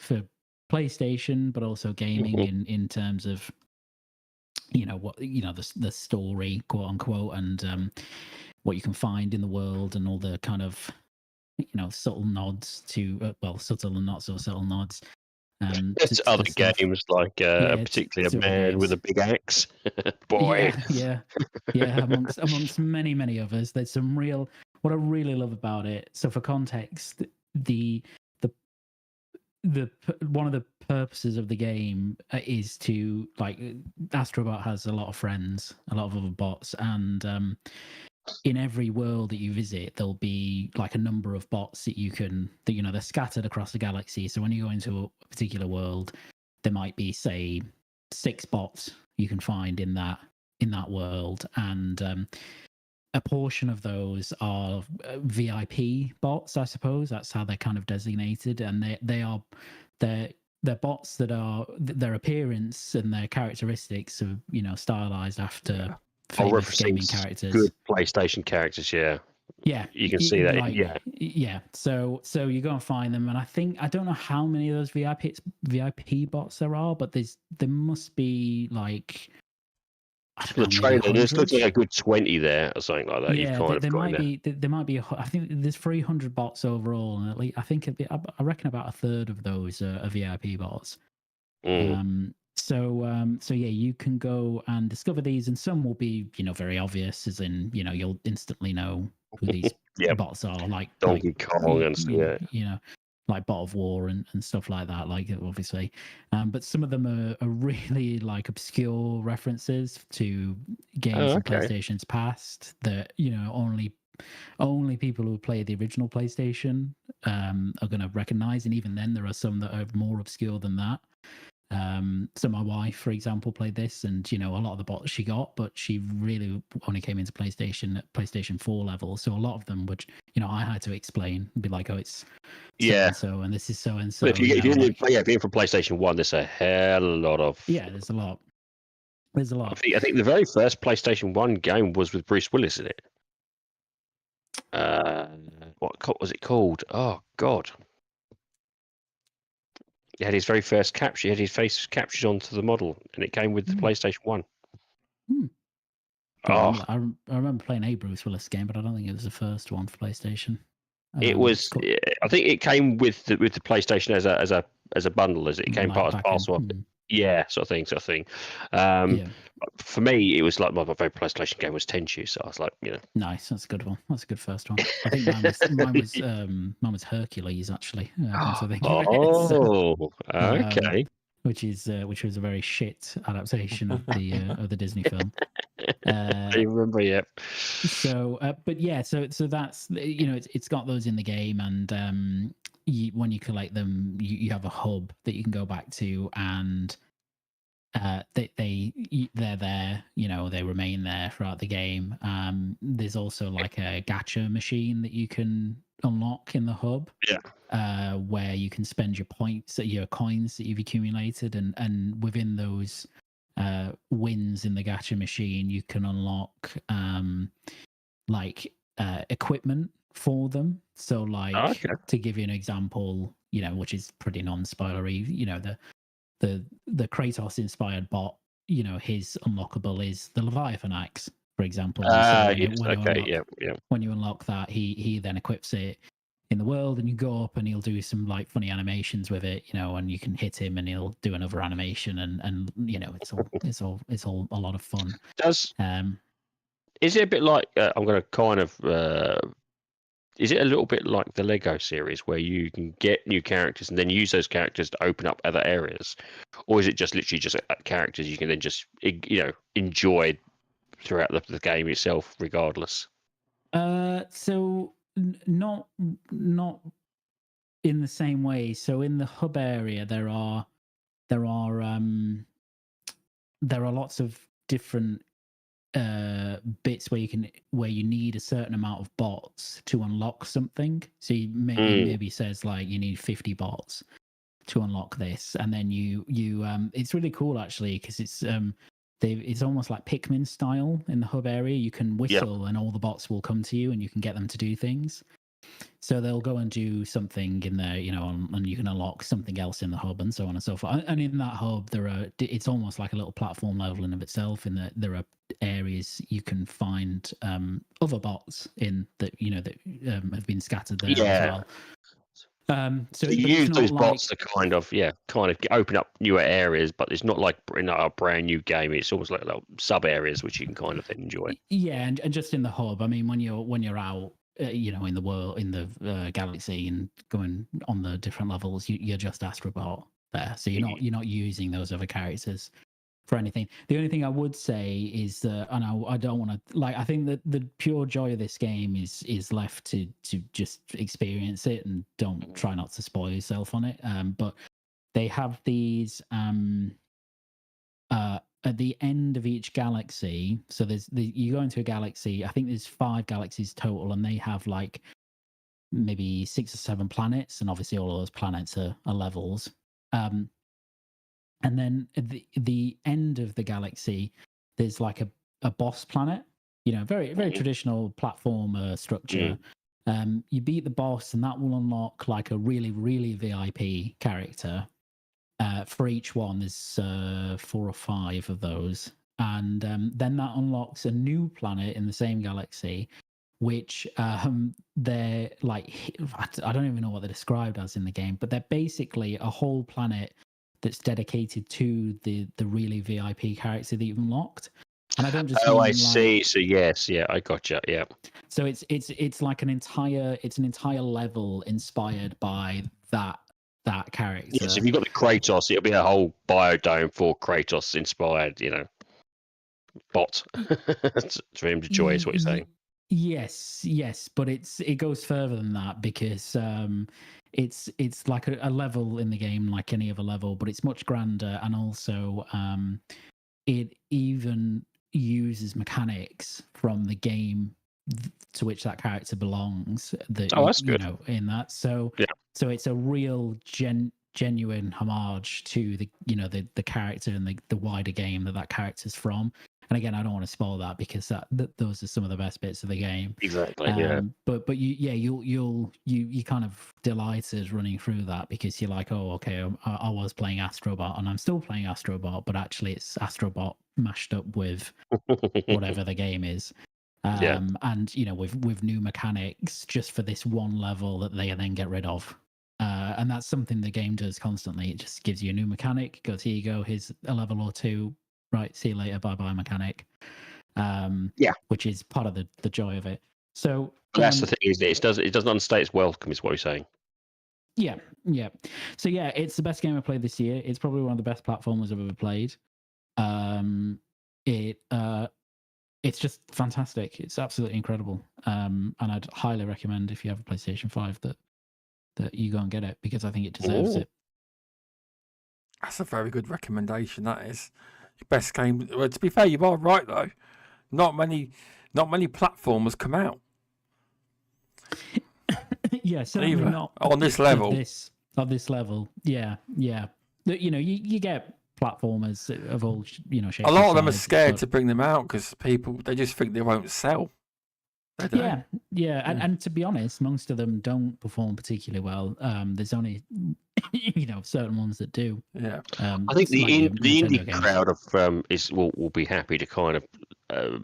PlayStation, but also gaming in terms of, you know, what, you know, the story, quote unquote, and what you can find in the world, and all the kind of, you know, subtle nods to subtle and not so subtle nods. It's other games, like particularly a man with a big axe. Boy, yeah, amongst many others. There's some real. What I really love about it. So, for context, the one of the purposes of the game is to, like, Astrobot has a lot of friends, a lot of other bots, and in every world that you visit, there'll be like a number of bots that you know, they're scattered across the galaxy. So when you go into a particular world, there might be, say, 6 bots you can find in that world, and a portion of those are VIP bots, I suppose. That's how they're kind of designated, and they're bots that are, their appearance and their characteristics are, you know, stylized after famous gaming characters, good PlayStation characters. Yeah, you can see that. Like, yeah. So you go and find them, and I don't know how many of those VIP bots there are, but there must be, like, the trailer, there's looks like a good 20 there or something like that. Yeah, there might be. I think there's 300 bots overall, and at least I reckon about a third of those are VIP bots. So yeah, you can go and discover these, and some will be, you know, very obvious, as in, you know, you'll instantly know who these bots are, like Donkey Kong and you know, like Bot of War and stuff like that, like, obviously. But some of them are really, like, obscure references to games in PlayStation's past that, you know, only people who play the original PlayStation are going to recognize, and even then there are some that are more obscure than that. So my wife, for example, played this, and, you know, a lot of the bots she got, but she really only came into PlayStation at PlayStation 4 level. So a lot of them, which, you know, I had to explain, be like, oh, it's so and this is so and so. But if you didn't play, being from PlayStation 1, there's a hell of a lot of. Yeah, there's a lot. I think the very first PlayStation 1 game was with Bruce Willis in it. What was it called? Oh God. He had his very first capture. He had his face captured onto the model, and it came with the PlayStation 1. I remember playing a Bruce Willis game, but I don't think it was the first one for PlayStation. It was. I think it came with the PlayStation as a bundle, as it came part of parcel of it. Yeah, sort of thing. For me, it was like my very PlayStation game was Tenchu, so I was like, you know, nice. That's a good one. That's a good first one. I think mine was Hercules, actually. Okay. Which was a very shit adaptation of the Disney film. I remember, yeah. So, but yeah, so that's, you know, it's got those in the game, and when you collect them, you have a hub that you can go back to, and they're there, you know, they remain there throughout the game. There's also like a gacha machine that you can unlock in the hub, where you can spend your points, your coins that you've accumulated, and within those wins in the gacha machine, you can unlock equipment for them. So, like, to give you an example, you know, which is pretty non-spoilery, you know, the Kratos inspired bot, you know, his unlockable is the Leviathan axe, for example. When you unlock that, he then equips it in the world, and you go up and he'll do some like funny animations with it, you know, and you can hit him and he'll do another animation, and you know, it's all a lot of fun. Is it a bit like I'm going to kind of is it a little bit like the Lego series where you can get new characters and then use those characters to open up other areas, or is it just literally just characters you can then just enjoy throughout the game itself, regardless? So not in the same way. So in the hub area, there are lots of different bits where you need a certain amount of bots to unlock something. So you maybe says like you need 50 bots to unlock this, and then you it's really cool actually, because it's almost like Pikmin style in the hub area. You can whistle and all the bots will come to you and you can get them to do things. So they'll go and do something in there, and you can unlock something else in the hub and so on and so forth. And in that hub, it's almost like a little platform level in of itself, in that there are areas you can find other bots in that, that have been scattered there as well. So you use those bots to kind of open up newer areas, but it's not like in a brand new game. It's almost like sub areas which you can kind of enjoy. Yeah, and just in the hub. I mean, when you're out, in the world, in the galaxy, and going on the different levels, you're just Astrobot there. So you're not using those other characters for anything. The only thing I would say is that, and I don't want to I think that the pure joy of this game is left to just experience it, and don't try not to spoil yourself on it. But they have these at the end of each galaxy. So you go into a galaxy. I think there's 5 galaxies total, and they have like maybe 6 or 7 planets, and obviously all of those planets are levels. And then at the end of the galaxy, there's like a boss planet, very, very traditional platform structure. You beat the boss, and that will unlock like a really, really VIP character. For each one, there's 4 or 5 of those. And then that unlocks a new planet in the same galaxy, which they're like, I don't even know what they're described as in the game, but they're basically a whole planet that's dedicated to the really VIP character that you've unlocked. And I don't just see. So yes, I gotcha. Yeah. So it's like an entire level inspired by that character. Yes, if you've got the Kratos, it'll be a whole biodome for Kratos inspired, bot for him to enjoy, is what you're saying. Yes, but it goes further than that, because it's like a level in the game like any other level, but it's much grander, and also it even uses mechanics from the game to which that character belongs. That's good. In that, so it's a real genuine homage to the character and the wider game that character's from. And again, I don't want to spoil that, because those are some of the best bits of the game. Exactly. But you kind of delighted running through that, because you're like, oh, okay, I was playing Astrobot, and I'm still playing Astrobot, but actually it's Astrobot mashed up with whatever the game is. And with new mechanics just for this one level that they then get rid of. And that's something the game does constantly. It just gives you a new mechanic, goes, here you go, here's a level or 2. Right, see you later, bye-bye mechanic. Which is part of the joy of it. So that's the thing, is it doesn't understate its welcome, is what you're saying. Yeah. So it's the best game I played this year. It's probably one of the best platformers I've ever played. It's just fantastic. It's absolutely incredible. And I'd highly recommend, if you have a PlayStation 5, that you go and get it, because I think it deserves it. That's a very good recommendation. That is your best game. Well, to be fair, you are right though. Not many platformers come out. Yeah, certainly not on this level. Of this level, yeah. You get platformers of all shapes. A lot of them are scared to bring them out, because they just think they won't sell. Yeah. And to be honest, most of them don't perform particularly well. There's only certain ones that do. Yeah. I think the indie crowd will be happy to kind of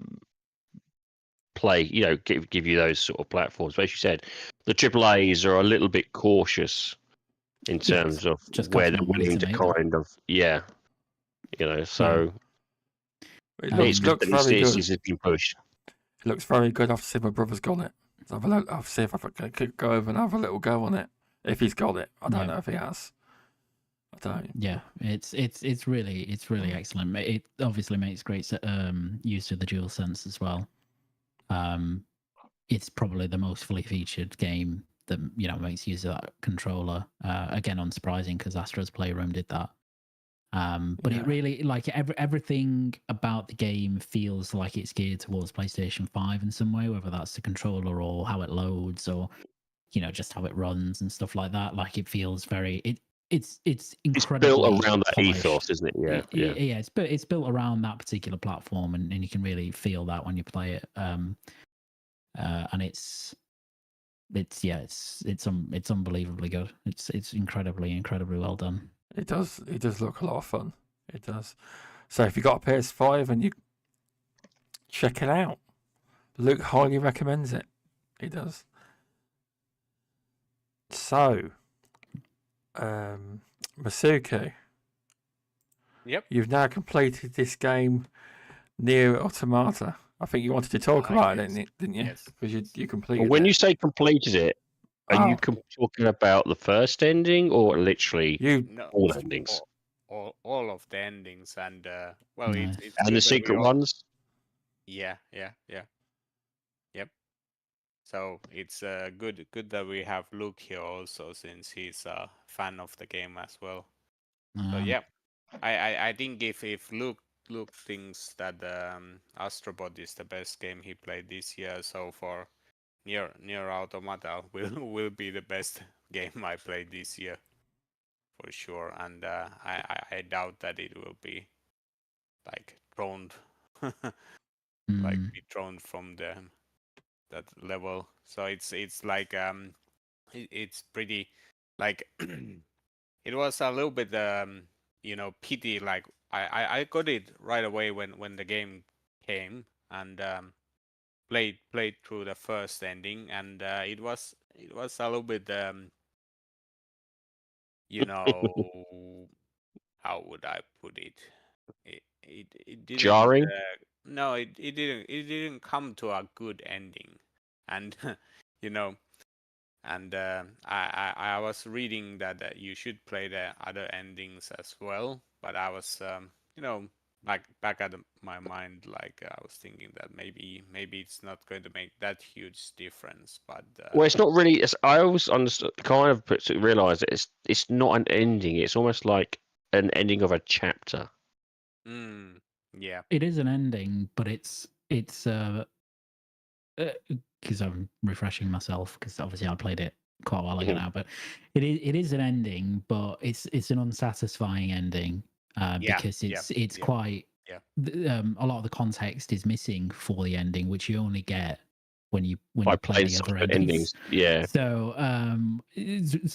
play, give you those sort of platforms. But as you said, the AAAs are a little bit cautious in terms of where they're willing to kind of so it looks very good. It's been pushed. It looks very good. I've seen my brother's got it. I'll see if I could go over and have a little go on it. If he's got it, I don't know if he has. I don't. Yeah, it's really excellent. It obviously makes great use of the DualSense as well. It's probably the most fully featured game that makes use of that controller. Again, unsurprising because Astro's Playroom did that. But it really, like, everything about the game feels like it's geared towards PlayStation 5 in some way, whether that's the controller or how it loads or just how it runs and stuff like that. Like, it feels very it's incredibly built around that polished. ethos, isn't it? Yeah. It's built around that particular platform, and you can really feel that when you play it. And it's unbelievably good. It's incredibly well done. It does look a lot of fun. It does. So if you got a PS5 and you check it out, Luke highly recommends it. He does. So, Masuku. Yep. You've now completed this game, Nier Automata. I think you wanted to talk about it, didn't you? Yes. Because you completed When it. you say completed it, are you talking about the first ending or literally all endings? All of the endings, and Nice. it's and the secret ones. Yeah. Yep. So it's good that we have Luke here also, since he's a fan of the game as well. So yeah, I think if Luke thinks that Astrobot is the best game he played this year, so for Nier Automata will be the best game I played this year for sure, and I doubt that it will be like thrown be thrown from that level. So it's like it's pretty like it was a little bit pity, like I got it right away when the game came, and played through the first ending, and it was a little bit how would I put it? It didn't jarring. No, it didn't come to a good ending, and and I was reading that you should play the other endings as well, but I was like back at my mind, like I was thinking that maybe it's not going to make that huge difference, but well, it's not really. I always understood, kind of realize that it's not an ending. It's almost like an ending of a chapter. Yeah, it is an ending, but it's because I'm refreshing myself, because obviously I played it quite a while ago now, but it is an ending, but it's an unsatisfying ending because it's quite a lot of the context is missing for the ending, which you only get when you play the other endings. Yeah. So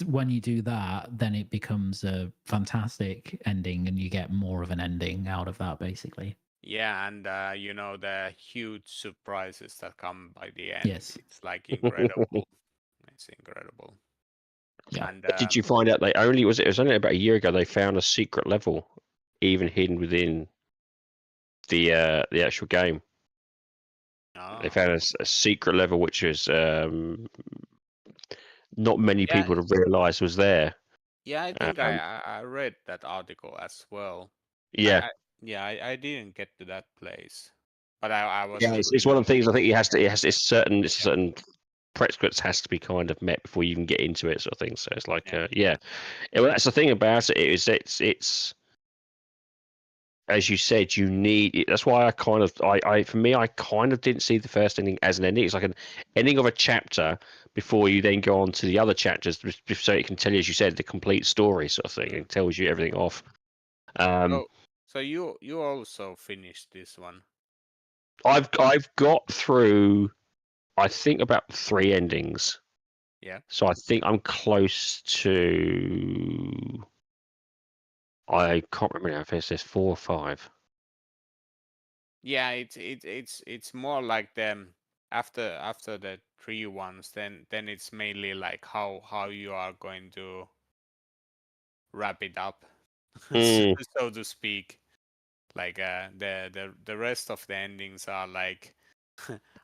when you do that, then it becomes a fantastic ending, and you get more of an ending out of that, basically. Yeah, and the huge surprises that come by the end. Yes. It's like incredible. It's incredible. Yeah. And did you find out it was only about a year ago they found a secret level even hidden within the actual game? They found a secret level which is not many people have realized was there. Yeah, I think I read that article as well. Yeah. I didn't get to that place, but I was. Yeah, it's one of the things. I think it's certain prerequisites has to be kind of met before you can get into it, sort of thing. So it's like, well, that's the thing about it, is it's as you said, you need. That's why I kind of, for me, I kind of didn't see the first ending as an ending. It's like an ending of a chapter before you then go on to the other chapters, so it can tell you, as you said, the complete story, sort of thing. It tells you everything off. So you also finished this one? I've got through, I think, about 3 endings. Yeah. So I think I'm close to. I can't remember now if it's 4 or 5. Yeah, it's more like them after the 3 ones. Then it's mainly like how you are going to wrap it up, so to speak. Like the rest of the endings are like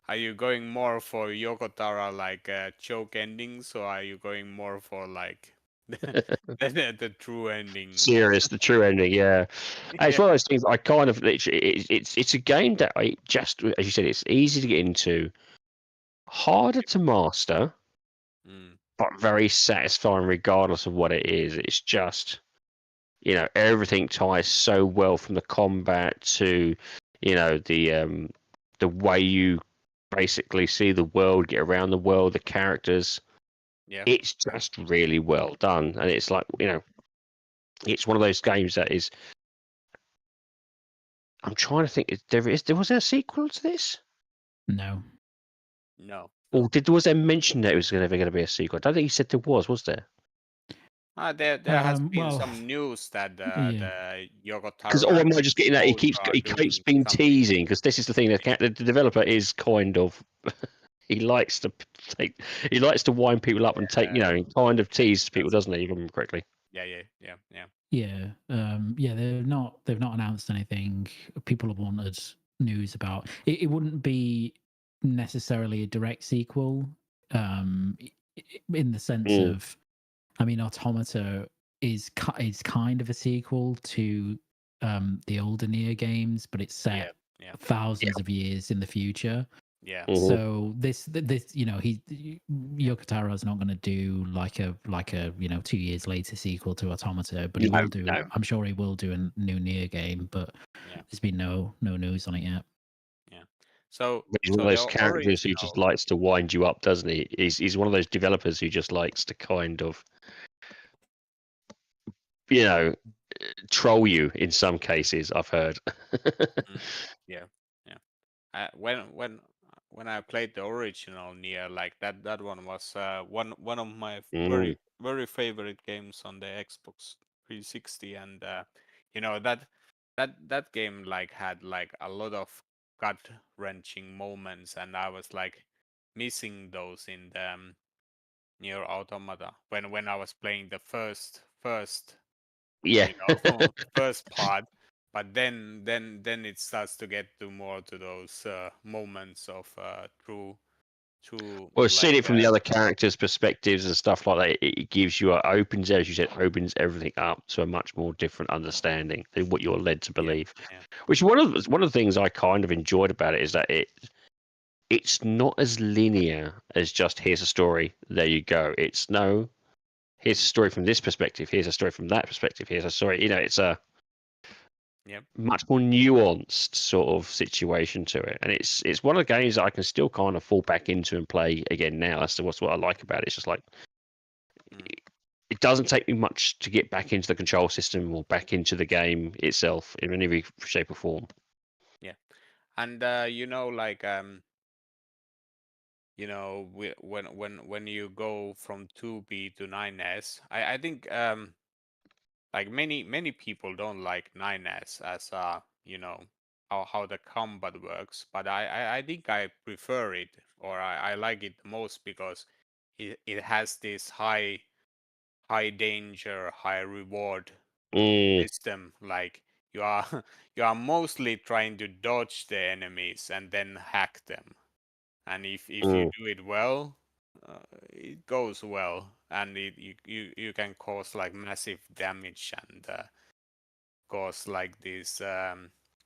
are you going more for Yoko Taro like joke endings, or are you going more for like the true ending? Serious, the true ending, yeah. And it's one of those things I kind of literally. It's a game that I just, as you said, it's easy to get into, harder to master, but very satisfying regardless of what it is. It's just, everything ties so well from the combat to, the way you basically see the world, get around the world, the characters. Yeah. It's just really well done, and it's like, it's one of those games that is. I'm trying to think. Was there a sequel to this? No. No. Or was there mention that it was ever going to be a sequel? I don't think he said there was there? There has been well, some news that yeah. the Yoko Because Taro am I just getting that he are keeps doing being something. teasing? Because this is the thing, the developer is kind of he likes to wind people up and take kind of tease people, doesn't he? If I remember correctly. Yeah. Yeah, they've not announced anything. People have wanted news about it. It wouldn't be necessarily a direct sequel, in the sense of, I mean, Automata is kind of a sequel to the older Nier games, but it's set thousands of years in the future. Yeah. So this Yoko Taro is not going to do like a 2 years later sequel to Automata, but he will do. No. I'm sure he will do a new Nier game, but there's been no news on it yet. Yeah. So he's one of those characters who just likes to wind you up, doesn't he? He's one of those developers who just likes to kind of, troll you in some cases. I've heard. Yeah. When I played the original Nier, like that one was one of my very very favorite games on the Xbox 360, and that game like had like a lot of gut wrenching moments, and I was like missing those in the Nier Automata when I was playing the first first part. But then it starts to get more to those moments of true. Well, seeing it from the other characters' perspectives and stuff like that, it gives you opens, as you said, opens everything up to a much more different understanding than what you're led to believe. Yeah. Which one of the things I kind of enjoyed about it is that it's not as linear as just here's a story, there you go. It's here's a story from this perspective, here's a story from that perspective, here's a story. It's a much more nuanced sort of situation to it, and it's one of the games that I can still kind of fall back into and play again now. That's what I like about it. It's just like it doesn't take me much to get back into the control system or back into the game itself in any shape or form. Yeah, and when you go from 2B to 9S, I think like many people don't like 9S as how the combat works, but I think I prefer it, or I like it most because it has this high danger, high reward system. Like you are you are mostly trying to dodge the enemies and then hack them, and if you do it well, it goes well, and you can cause like massive damage and cause like this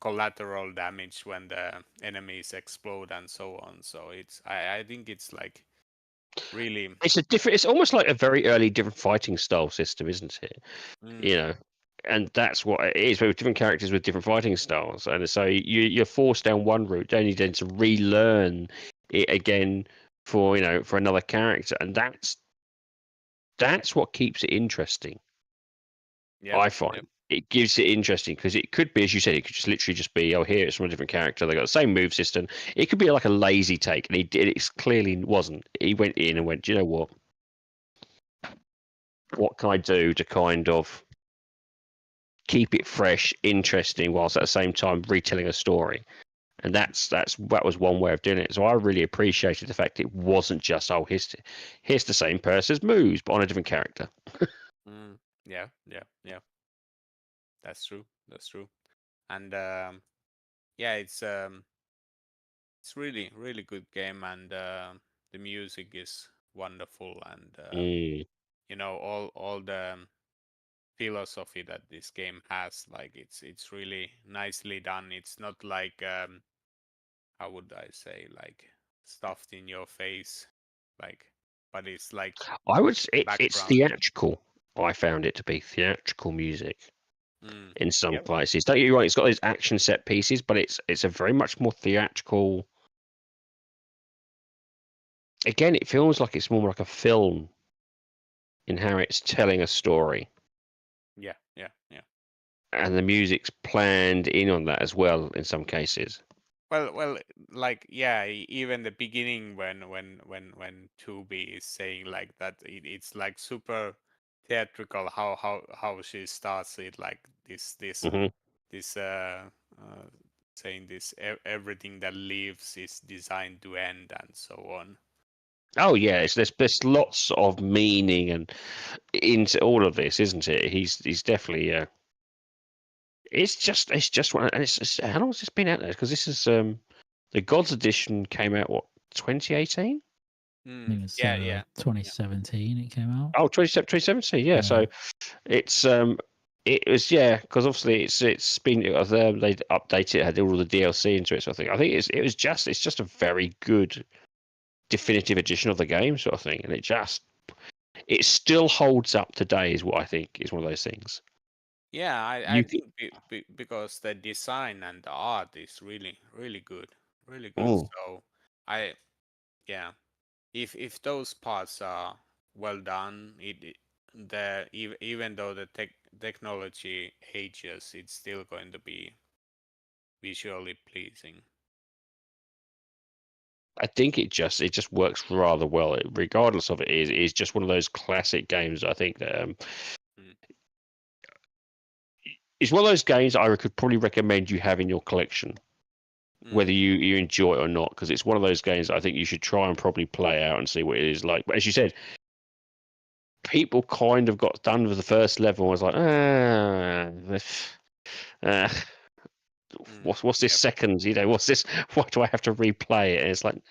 collateral damage when the enemies explode and so on. So I think it's like really, it's almost like a very early different fighting style system, isn't it? And that's what it is, with different characters with different fighting styles, and so you're forced down one route, only then to relearn it again for another character, and that's what keeps it interesting. I find it gives it interesting, because it could be, as you said, it could just literally just be, oh, here it's from a different character, they got the same move system. It could be like a lazy take, and it clearly wasn't. He went in and went, do you know what can I do to kind of keep it fresh, interesting, whilst at the same time retelling a story? And that was one way of doing it. So I really appreciated the fact it wasn't just, oh, here's the same person's moves but on a different character. Yeah. That's true. And it's it's really really good game, and the music is wonderful, and you know, all the philosophy that this game has, like it's really nicely done. It's not like how would I say, like stuffed in your face, like, but it's like I would. It's background. theatrical. I found it to be theatrical music in some Yep. places. Don't get me wrong; it's got those action set pieces, but it's a very much more theatrical. Again, it feels like it's more like a film in how it's telling a story, Yeah, yeah, yeah. and the music's planned in on that as well in some cases. Well, like yeah, even the beginning when Tubi is saying like that, it's like super theatrical how she starts it, like this Hmm this saying this everything that lives is designed to end and so on. Oh yeah, there's lots of meaning and into all of this, isn't it? He's definitely it's just one, and it's how long has this been out there? Because this is the Gods Edition came out what 2018? I think it's Yeah. 2017 it came out. Oh, 2017, yeah. So it's it was because obviously it's been they updated it, had all the DLC into it. So I think it's just a very good definitive edition of the game sort of thing, and it still holds up today. Is what I think is one of those things. Yeah, I think because the design and the art is really really good, really good. Oh, So I yeah, if those parts are well done, even though the technology ages, it's still going to be visually pleasing. I think it just works rather well. Regardless of it is just one of those classic games. I think that it's one of those games I could probably recommend you have in your collection, whether you enjoy it or not, because it's one of those games I think you should try and probably play out and see what it is like. But as you said, people kind of got done with the first level and was like, what's this second? You know, what's this? Why do I have to replay it? And it's like,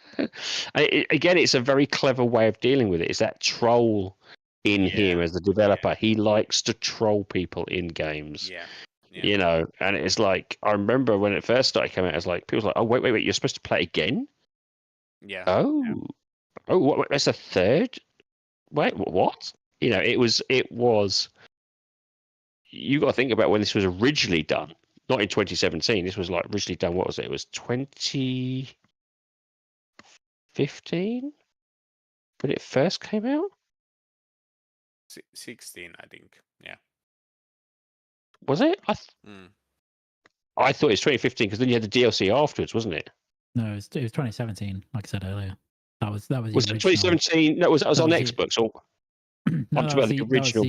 again, it's a very clever way of dealing with it. It's that troll in him as the developer. He likes to troll people in games. Yeah. You know, and it's like I remember when it first started coming out, it was like people were like, "Oh, wait, you're supposed to play again?" Yeah. Oh, what, that's a third? Wait, what? You know, it was. You got to think about when this was originally done. Not in 2017. This was like originally done. What was it? It was 2015 when it first came out. 16, I think. Yeah. Was it? I thought it was 2015 because then you had the DLC afterwards, wasn't it? No, it was 2017. Like I said earlier, that was the Was it original. 2017? No, that was on Xbox or? No, I'm talking about the original.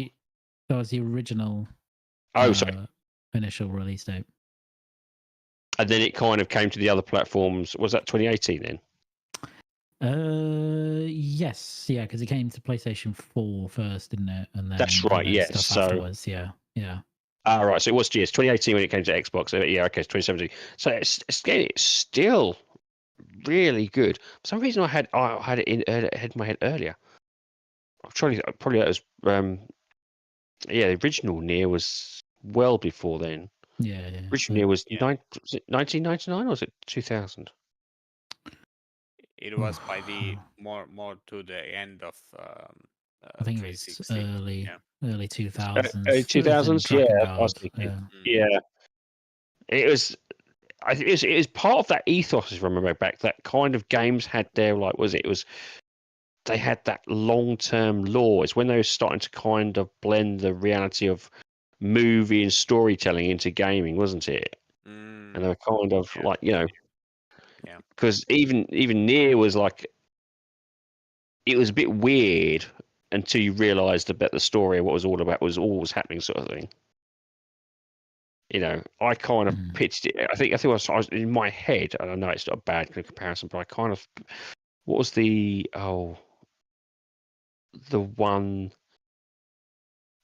That was the original. Oh, sorry. Initial release date. And then it kind of came to the other platforms. Was that 2018 then? Yes, yeah, because it came to PlayStation 4 first, didn't it? And then that's right. And then Yes. stuff afterwards. Yeah. Ah, right. So it was 2018 when it came to Xbox. Yeah, okay, it's 2017. So it's still really good. For some reason, I had it in my head earlier. I'm trying to probably that was the original Nier was well before then. Yeah. Original Nier was 1999 or was it 2000? It was by the more to the end of I think it was early 2000s. Early 2000s, yeah. I was thinking, yeah. It was. I think it was part of that ethos. If I remember back, that kind of games had their like. They had that long-term lore. It's when they were starting to kind of blend the reality of movie and storytelling into gaming, wasn't it? And they were kind of like, you know, because even Nier was like, it was a bit weird until you realised about the story and what it was all about, was always happening, sort of thing. You know, I kind of pitched it. I think I was in my head, and I know it's not a bad comparison, but I kind of, what was the one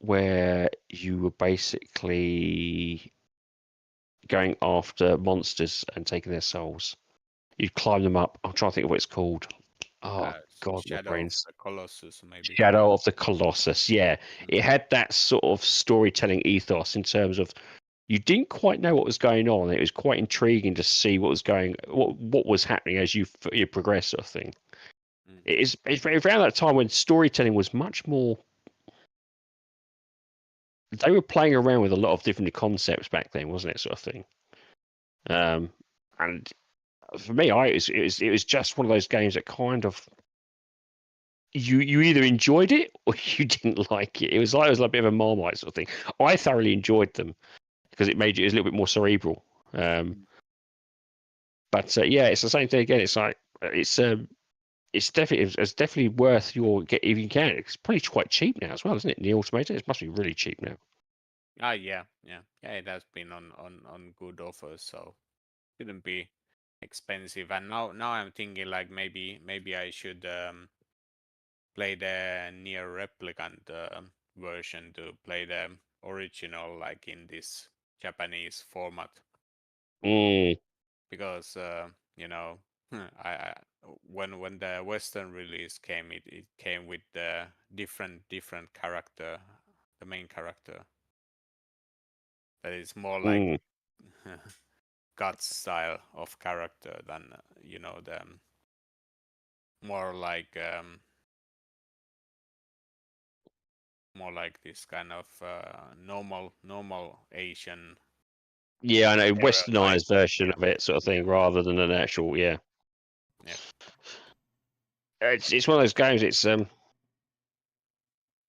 where you were basically going after monsters and taking their souls. You'd climb them up. I'm trying to think of what it's called. Oh God, my Shadow brain's of the Colossus, maybe. Shadow of the Colossus. Yeah, it had that sort of storytelling ethos in terms of you didn't quite know what was going on. It was quite intriguing to see what was happening as you progress, sort of thing. It's around that time when storytelling was much more. They were playing around with a lot of different concepts back then, wasn't it, sort of thing? And for me, it was just one of those games that kind of you either enjoyed it or you didn't like it. It was like a bit of a Marmite sort of thing. I thoroughly enjoyed them because it made it a little bit more cerebral. But yeah, it's the same thing again. It's like it's definitely worth your get if you can. It's probably quite cheap now as well, isn't it? Nier Automata, it must be really cheap now. Yeah. It has been on good offers, so shouldn't be expensive. And now I'm thinking like maybe I should play the Nier Replicant version to play the original like in this Japanese format. Because you know, I when the Western release came, it came with the different character, the main character. That is more like Guts style of character than the more like this kind of normal Asian. Yeah, I know, westernized version of it, sort of thing, rather than an actual. Yeah. It's one of those games.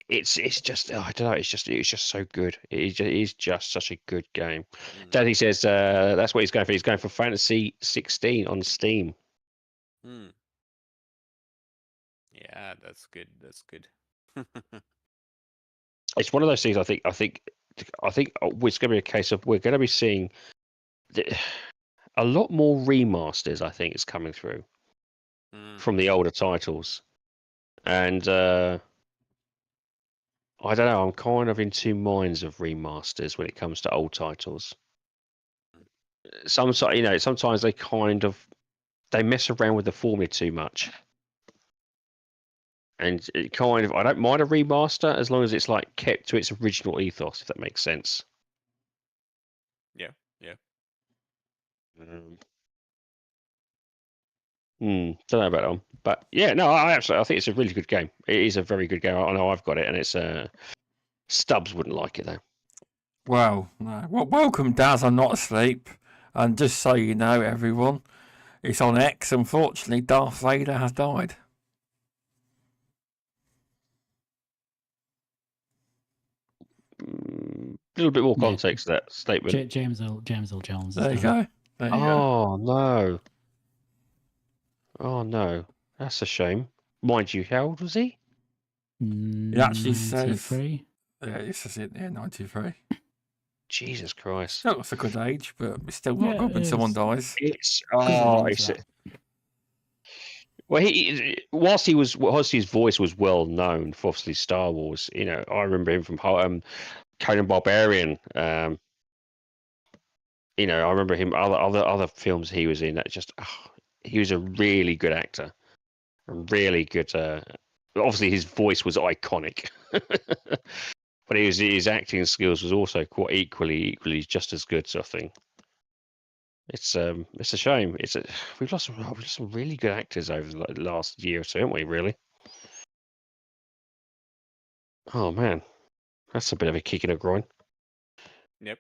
It's just I don't know. It's just so good. It is just such a good game. Daddy says that's what he's going for. He's going for Fantasy 16 on Steam. Yeah, that's good. That's good. It's one of those things. I think it's going to be a case of we're going to be seeing a lot more remasters. I think is coming through from the older titles, and I don't know. I'm kind of in two minds of remasters when it comes to old titles. Sometimes they mess around with the formula too much, and it kind of I don't mind a remaster as long as it's like kept to its original ethos, if that makes sense. Yeah. Don't know about that one, but yeah, no, I think it's a really good game. It is a very good game. I know I've got it, and it's Stubz wouldn't like it though. Well, no. Well, welcome, Daz. I'm not asleep, and just so you know, everyone, it's on X. Unfortunately, Darth Vader has died. A little bit more context to that statement. James Earl Jones. There you go. No. Oh no, that's a shame. Mind you, how old was he? He actually says. 93. Yeah, it says it there, 93. Jesus Christ. Still that's a good age, but it's still not good when someone dies. Well, whilst his voice was well known for obviously Star Wars, I remember him from Conan Barbarian. I remember him other films he was in. That just he was a really good actor, really good. Obviously, his voice was iconic, but his acting skills was also quite equally just as good. So I think it's a shame. We've lost some really good actors over the last year or so, haven't we? Really. Oh man, that's a bit of a kick in the groin. Yep.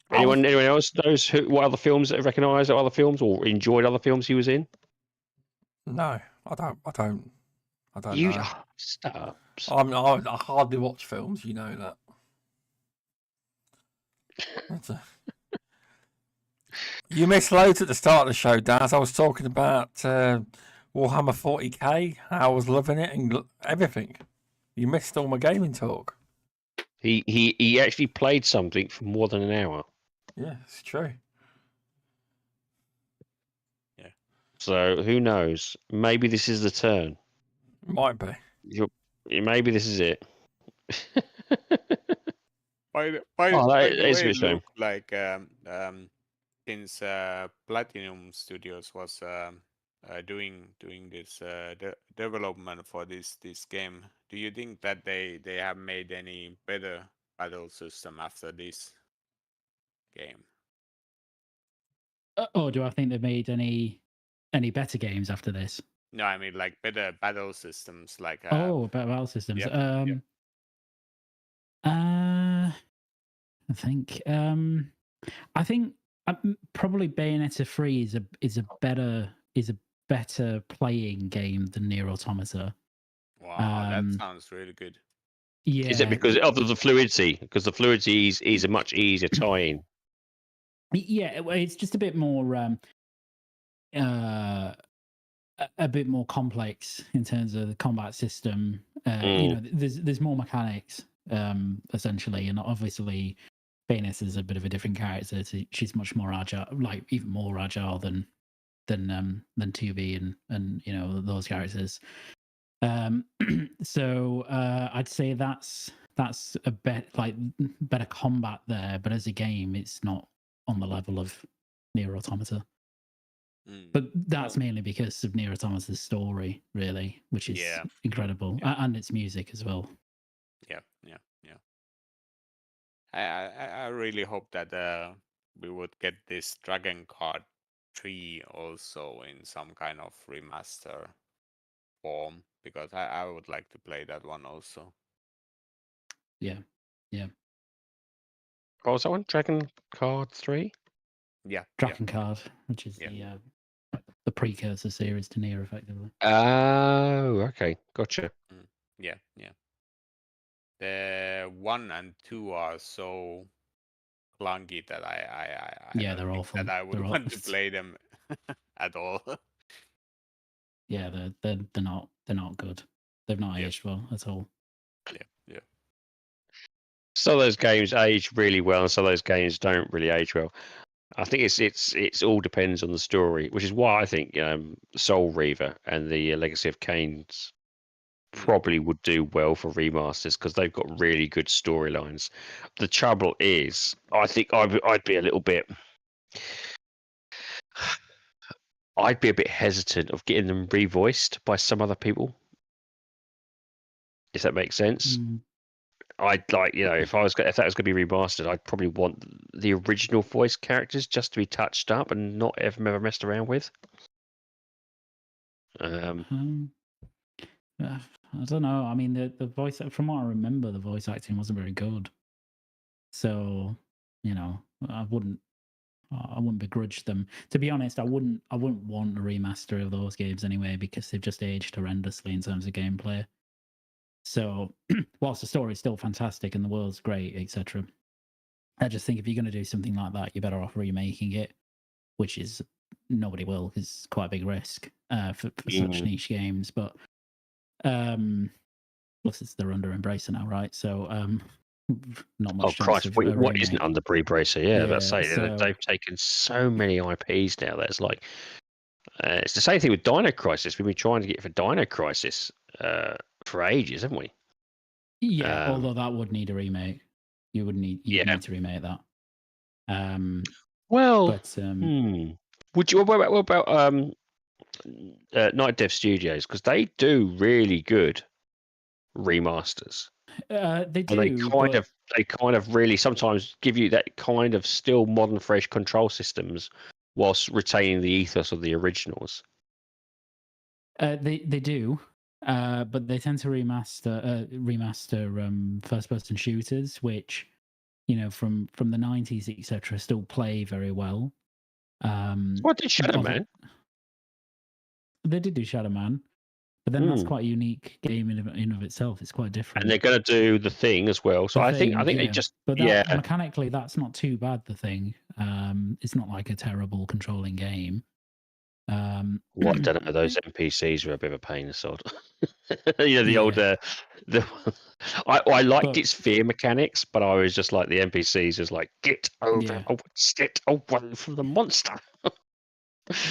Anyone else knows what other films that recognise other films or enjoyed other films he was in? No, I don't You know. Stop. I hardly watch films, you know that. You missed loads at the start of the show, Daz. I was talking about Warhammer 40k, how I was loving it and everything. You missed all my gaming talk. He actually played something for more than an hour. Yeah, it's true. Yeah. So who knows? Maybe this is the turn. Might be. Maybe this is it. By the way, it's a bit shame. look like since Platinum Studios was doing this development for this game, do you think that they have made any better battle system after this game? Or do I think they've made any better games after this? No, I mean like better battle systems, like better battle systems. Yep. I think probably Bayonetta 3 is a better playing game than Nier Automata. Wow, that sounds really good. Yeah. Is it because of the fluidity? Because the fluidity is a much easier tie-in. Yeah, it's just a bit more a bit more complex in terms of the combat system. You know, there's more mechanics essentially, and obviously Venus is a bit of a different character. She's much more agile, like even more agile than 2B and you know those characters. So I'd say that's a better combat there, but as a game, it's not on the level of Nier Automata. But that's mainly because of Nier Automata's story, really, which is incredible, and its music as well. Yeah. I really hope that we would get this Dragon Card 3 also in some kind of remaster form, because I would like to play that one also. Yeah. Oh, was that one Dragon Card 3? Yeah. Dragon Card, which is the precursor series to Nier, effectively. Oh, okay, gotcha. Yeah. The 1 and 2 are so clunky that I they're awful. that I would want to play them at all. Yeah, they're not good. They've not aged well at all. Yeah. Some of those games age really well, and some of those games don't really age well. I think it's all depends on the story, which is why I think Soul Reaver and the Legacy of Kain's probably would do well for remasters because they've got really good storylines. The trouble is, I think I'd be a little bit. I'd be a bit hesitant of getting them revoiced by some other people. If that makes sense. I'd like, if that was going to be remastered, I'd probably want the original voice characters just to be touched up and not ever messed around with. I don't know. I mean, the voice, from what I remember, the voice acting wasn't very good. So, I wouldn't begrudge them. To be honest, I wouldn't want a remaster of those games anyway, because they've just aged horrendously in terms of gameplay. So, whilst the story is still fantastic and the world's great, etc., I just think if you're going to do something like that, you're better off remaking it, which is nobody will, because it's quite a big risk for such niche games. But plus, they're under Embracer now, right? So, not much. Oh Christ! What isn't under Embracer? Yeah, let's say they've taken so many IPs now. That's like it's the same thing with Dino Crisis. We've been trying to get for Dino Crisis for ages, haven't we? Yeah, although that would need a remake. You would need to remake that. Well, but would you? What about Night Dev Studios? Because they do really good remasters. They do. And they kind of really sometimes give you that kind of still modern, fresh control systems whilst retaining the ethos of the originals. They do. But they tend to remaster first-person shooters, which from the 90s, etc., still play very well. What did Shadow Man? They did do Shadow Man, but then that's quite a unique game in of itself. It's quite different. And they're going to do The Thing as well. So I think they just mechanically that's not too bad. The Thing, it's not like a terrible controlling game. I don't know. Those NPCs were a bit of a pain in the sod. The old. I liked its fear mechanics, but I was just like the NPCs was like, get over, get away from the monster.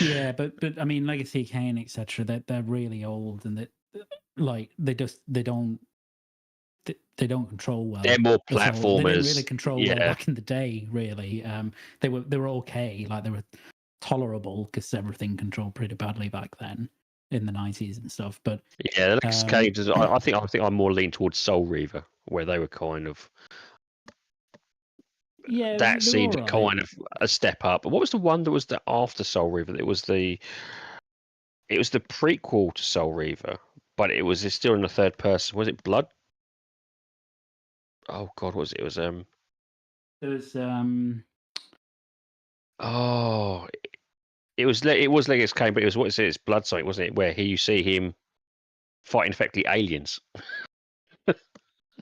Yeah, but I mean, Legacy of Kain, etc. They're really old, and they don't. they don't control well. They're more at all. platformers. They didn't really control well back in the day. Really, they were okay. Like they were tolerable because everything controlled pretty badly back then in the 90s and stuff. But yeah, the next games, I think I'm more leaning towards Soul Reaver, where they were kind of that seemed kind of a step up. What was the one that was the after Soul Reaver? It was the prequel to Soul Reaver, but it's still in the third person. Was it Blood? Oh God, what was it? It was There was oh, it was Legacy Kane, but it was what is it? It's Blood something, wasn't it? Where you see him fighting effectively aliens.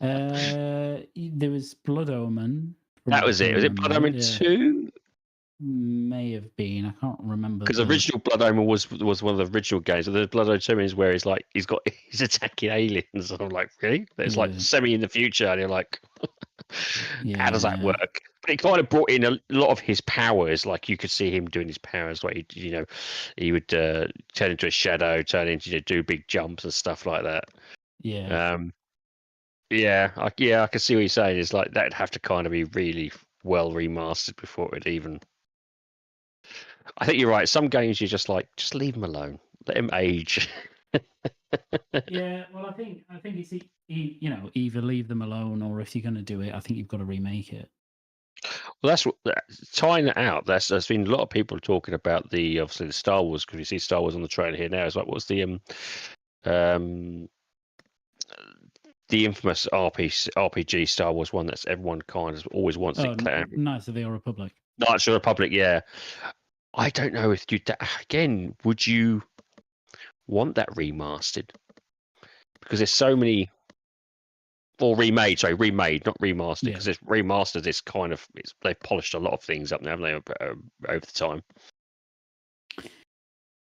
There was Blood Omen. That was it. Was it Blood Omen 2? May have been. I can't remember. Because the original Blood Omen was one of the original games. The Blood Omen 2 is where he's attacking aliens. And I'm like, really? It's like semi in the future, and you're like, how does that work? But it kind of brought in a lot of his powers. Like you could see him doing his powers, like he would turn into a shadow, turn into do big jumps and stuff like that. Yeah. I can see what you're saying. It's like that'd have to kind of be really well remastered before it even. I think you're right. Some games you just leave him alone, let him age. Yeah, well, I think it's either leave them alone, or if you're going to do it, I think you've got to remake it. Well, that's tying it out. There's been a lot of people talking about obviously the Star Wars, because we see Star Wars on the trailer here now. It's like, what's the infamous RPG Star Wars one that's everyone kind of always wants to declare. Knights of the Old Republic. Knights of the Republic, yeah. I don't know if again, would you want that remastered? Because there's so many, or remade, not remastered, because it's remastered. It's kind of they've polished a lot of things up now, haven't they, over the time?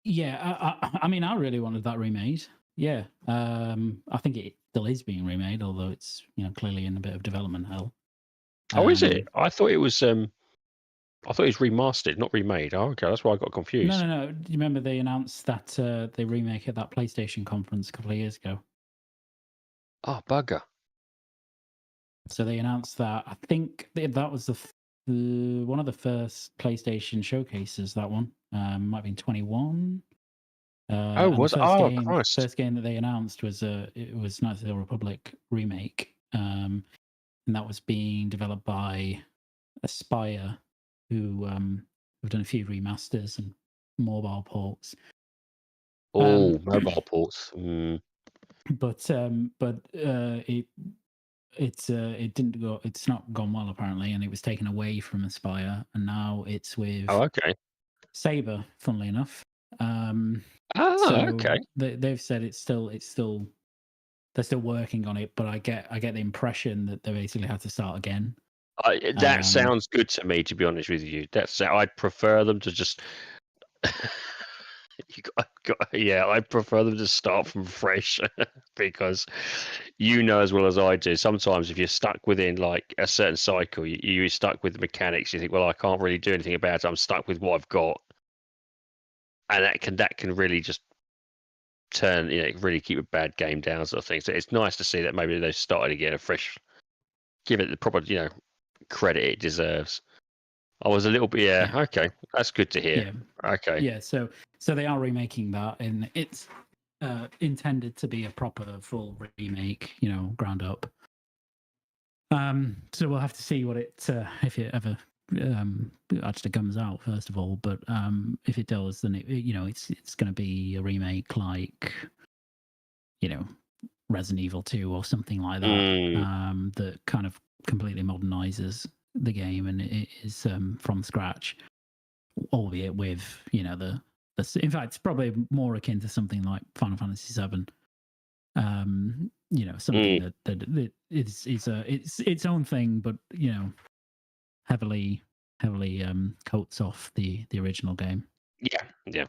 Yeah, I mean, I really wanted that remade. Yeah, I think it still is being remade, although it's clearly in a bit of development hell. Oh, is it? I thought it was remastered, not remade. Oh, okay, that's why I got confused. No. Do you remember they announced that they remake at that PlayStation conference a couple of years ago? Oh, bugger. So they announced that. I think that was one of the first PlayStation showcases. That one might have been 21. Was it? Oh, Christ. The first game that they announced was Knights of the Old Republic remake, and that was being developed by Aspire, who have done a few remasters and mobile ports. Mobile ports. But it didn't go. It's not gone well apparently, and it was taken away from Aspire, and now it's with Saber. Funnily enough. Okay. They've said they're still working on it, but I get the impression that they basically had to start again. That sounds good to me, to be honest with you. I'd prefer them to just. I'd prefer them to start from fresh, because as well as I do, sometimes if you're stuck within like a certain cycle, you're stuck with the mechanics. You think, well, I can't really do anything about it. I'm stuck with what I've got, and that can really just turn, really keep a bad game down, sort of thing. So it's nice to see that maybe they've started again afresh, give it the proper credit it deserves. I was a little bit okay, that's good to hear. Okay, so they are remaking that, and it's intended to be a proper full remake, ground up. So we'll have to see what if it ever actually comes out, first of all. But if it does, then it's going to be a remake like Resident Evil 2 or something like that, that kind of completely modernizes the game, and it is from scratch, albeit with the in fact it's probably more akin to something like Final Fantasy VII. Something that it's its own thing, but heavily coats off the original game. Yeah.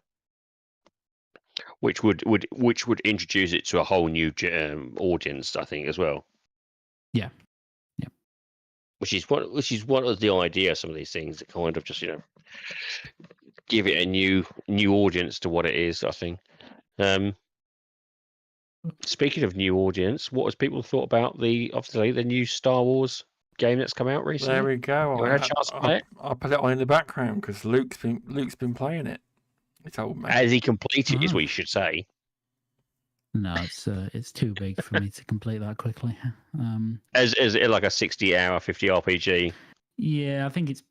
Which would introduce it to a whole new audience, I think, as well. Yeah. Which is one of the idea of some of these things, that kind of just give it a new audience to what it is, I think. Speaking of new audience, what has people thought about the new Star Wars game that's come out recently? There we go. You had a chance to play it? I put it on in the background because Luke's been playing it. He told me. Has he completed? Is what you should say. No, it's too big for me to complete that quickly. Is it like a 60-hour, 50 RPG? Yeah, I think it's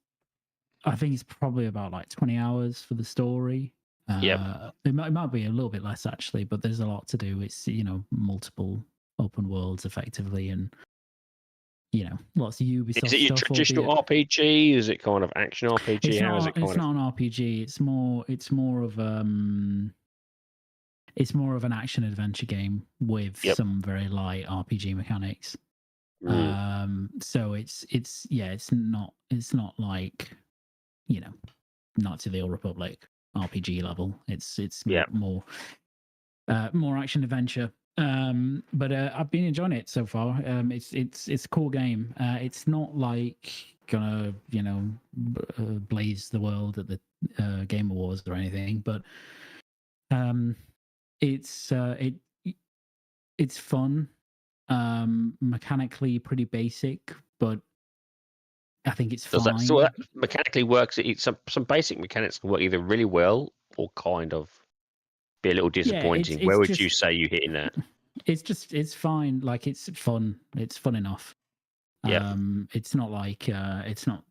probably about like 20 hours for the story. It might be a little bit less actually, but there's a lot to do. It's multiple open worlds effectively, and lots of Ubisoft. Is it your stuff, traditional RPG? Is it kind of action RPG? It's How not, is it kind it's not an RPG. It's more of an action adventure game with some very light RPG mechanics. So it's not like Knights of the Old Republic RPG level. It's more action adventure. But I've been enjoying it so far. It's a cool game. It's not like gonna blaze the world at the Game Awards or anything, but it's fun. Mechanically pretty basic, but I think it's fine. So that mechanically works. Some basic mechanics can work either really well or kind of be a little disappointing. Where would you say you're hitting that? It's fine. Like it's fun. It's fun enough. Yeah. It's not like it's not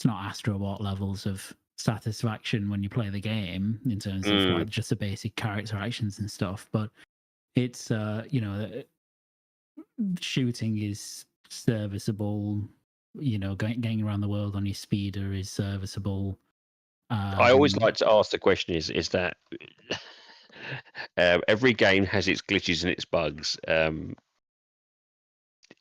Astrobot levels of satisfaction when you play the game in terms of like just the basic character actions and stuff, but it's shooting is serviceable. Going around the world on your speeder is serviceable. I always like to ask the question: is that every game has its glitches and its bugs?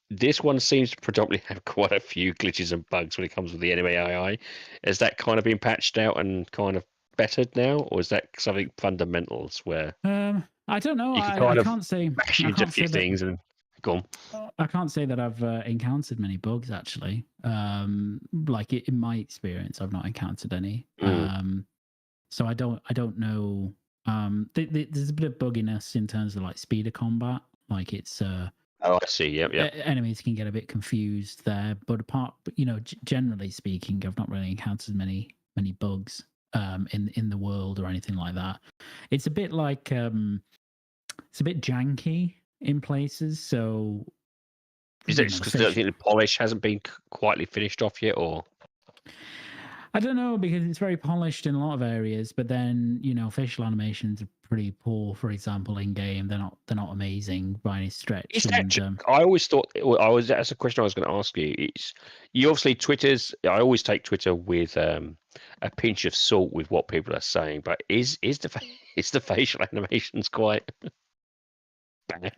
This one seems to predominantly have quite a few glitches and bugs when it comes with the enemy AI. Has that kind of been patched out and kind of bettered now, or is that something fundamentals where I don't know. I can't say. Bash into a few things and go on. I can't say that I've encountered many bugs actually. Like in my experience, I've not encountered any. So I don't know. There's a bit of bugginess in terms of like speeder combat. Like it's Oh, I see. Yep. enemies can get a bit confused there, but generally speaking, I've not really encountered many bugs in the world or anything like that. It's a bit like it's a bit janky in places. So is it just because the polish hasn't been quietly finished off yet, or? I don't know, because it's very polished in a lot of areas, but then facial animations are pretty poor. For example, in game, they're not amazing by any stretch. I always thought that's a question I was going to ask you. You obviously I always take Twitter with a pinch of salt with what people are saying, but is the facial animations quite bad?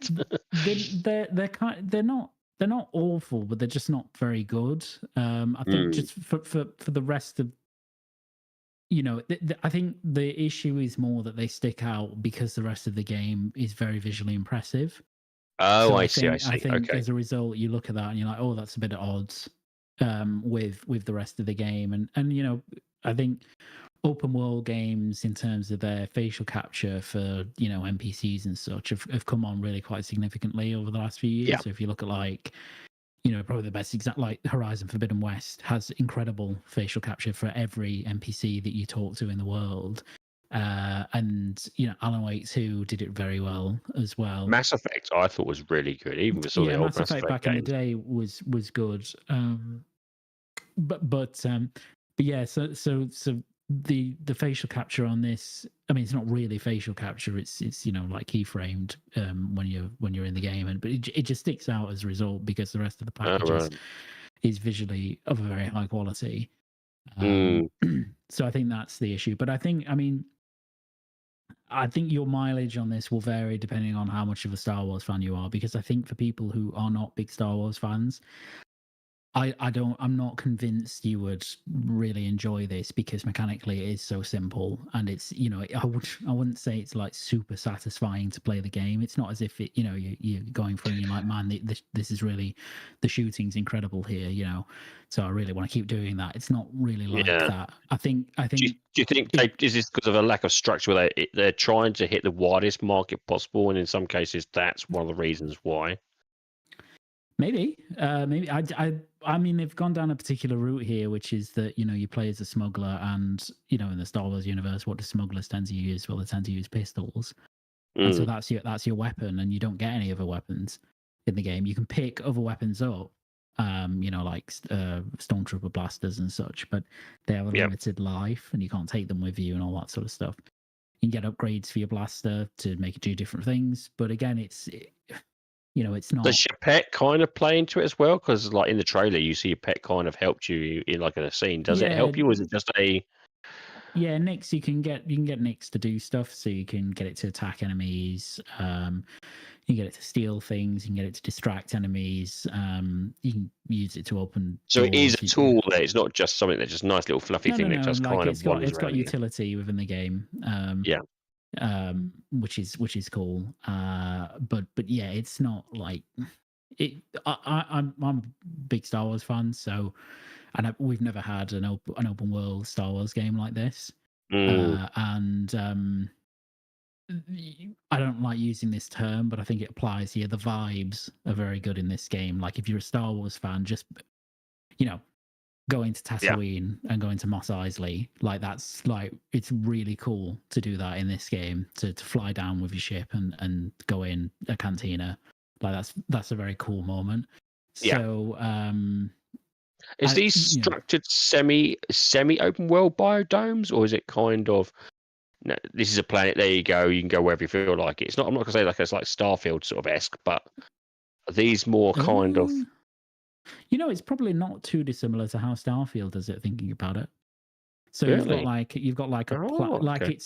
They're not awful, but they're just not very good. I think just for the rest of, I think the issue is more that they stick out because the rest of the game is very visually impressive. Oh, so I see. I think as a result, you look at that and you're like, oh, that's a bit at odds with the rest of the game. And I think open world games in terms of their facial capture for NPCs and such have come on really quite significantly over the last few years. So if you look at like probably the best example, like Horizon Forbidden West has incredible facial capture for every NPC that you talk to in the world. And Alan Wake 2 did it very well as well. Mass Effect I thought was really good, even with some of the old Mass Effect back games. in the day was good. But yeah, so the facial capture on this, I mean, it's not really facial capture, it's like keyframed when you're in the game, but it just sticks out as a result because the rest of the package is visually of a very high quality. So I think that's the issue. But I think your mileage on this will vary depending on how much of a Star Wars fan you are, because I think for people who are not big Star Wars fans, I'm not convinced you would really enjoy this because mechanically it is so simple, and it's, you know, I wouldn't say it's like super satisfying to play the game. It's not as if it, you know, you're going through and you're like, man, this is really, the shooting's incredible here, you know, so I really want to keep doing that. It's not really like that. I think. Do you think is this because of a lack of structure where they're trying to hit the widest market possible, and in some cases that's one of the reasons why? Maybe. I mean, they've gone down a particular route here, which is that, you know, you play as a smuggler, and, you know, in the Star Wars universe, what do smugglers tend to use? Well, they tend to use pistols, and so that's your weapon, and you don't get any other weapons in the game. You can pick other weapons up, you know, like stormtrooper blasters and such, but they have a limited life, and you can't take them with you, and all that sort of stuff. You can get upgrades for your blaster to make it do different things, but again, you know, it's not. Does your pet kind of play into it as well? Because like in the trailer, you see your pet kind of helped you in like in a scene. Does it help you, or is it just a? Yeah, Nix. You can get Nix to do stuff, so you can get it to attack enemies. You can get it to steal things. You can get it to distract enemies. You can use it to open. So it is a tool. There, it's not just something that's just a nice little fluffy thing that just like kind it's of. It's got utility within the game. Which is cool. But yeah, it's not like it. I'm a big Star Wars fan, so, and we've never had an open world Star Wars game like this. And I don't like using this term, but I think it applies here. The vibes are very good in this game. Like, if you're a Star Wars fan, just, you know, going to Tatooine and going to Mos Eisley, like, that's like, it's really cool to do that in this game, to fly down with your ship and go in a cantina. Like, that's a very cool moment. So is these structured semi open world biodomes, or is it kind of, no, this is a planet, there you go, you can go wherever you feel like it? It's not, I'm not gonna say like it's like Starfield sort of esque, but are these more kind of, you know, it's probably not too dissimilar to how Starfield does it, thinking about it. So really? you've got like a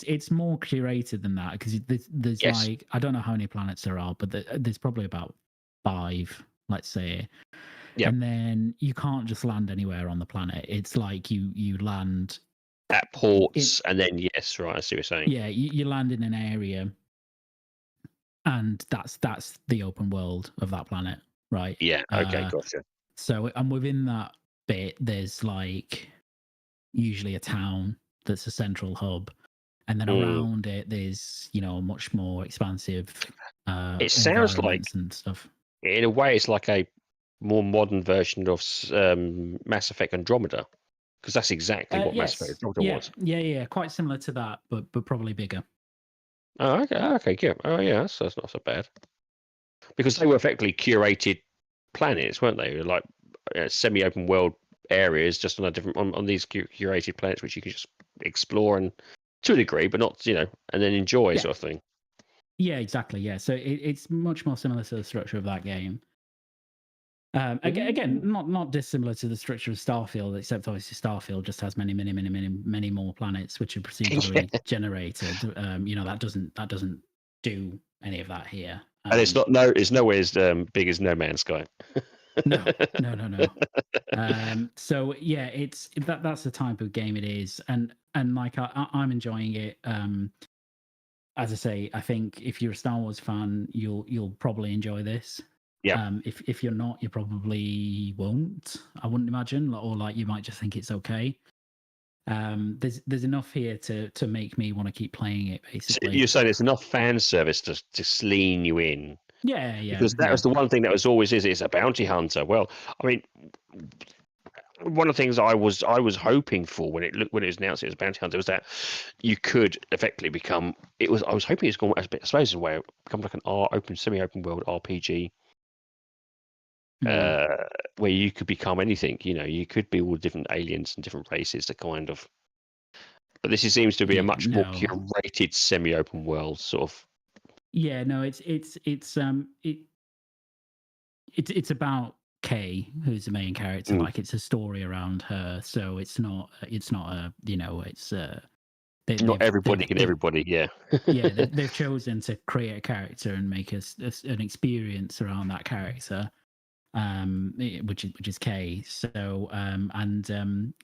it's more curated than that, because there's like, I don't know how many planets there are, but there's probably about 5, let's say. And then you can't just land anywhere on the planet. It's like you land at ports, and then right, I see what you're saying. Yeah, you land in an area, and that's the open world of that planet, right? Yeah. Okay, gotcha. So, and within that bit, there's like usually a town that's a central hub, and then around it, there's, you know, much more expansive. It sounds like, and stuff. In a way, it's like a more modern version of Mass Effect Andromeda, because that's exactly what Mass Effect Andromeda was. Yeah, quite similar to that, but probably bigger. Oh, okay, good. Oh, yeah, that's not so bad. Because they were effectively curated planets, weren't they? Like semi-open world areas, just on a different on these curated planets, which you can just explore and to a degree, but not, you know, and then enjoy sort of thing. Yeah, exactly. Yeah, so it's much more similar to the structure of that game. Again, not dissimilar to the structure of Starfield, except obviously Starfield just has many more planets which are procedurally generated. You know, that doesn't do any of that here. And it's nowhere as big as No Man's Sky. No. So yeah, it's that's the type of game it is, and like I'm enjoying it. As I say, I think if you're a Star Wars fan, you'll probably enjoy this. Yeah. If you're not, you probably won't. I wouldn't imagine, or like you might just think it's okay. There's enough here to make me want to keep playing it. Basically, so you're saying there's enough fan service to lean you in. Yeah. Because that was the one thing that was always it's a bounty hunter. Well, I mean, one of the things I was hoping for when it was announced it was bounty hunter was that you could effectively become. I was hoping it's going, I suppose, in a way, become like an semi-open world RPG. Where you could become anything, you know, you could be all different aliens and different races to kind of. But this seems to be a much more curated semi-open world sort of. Yeah, no, it's about Kay, who's the main character. Like, it's a story around her, so it's not a, you know, it's not everybody can everybody. Yeah. Yeah, they've chosen to create a character and make an experience around that character. which is K. So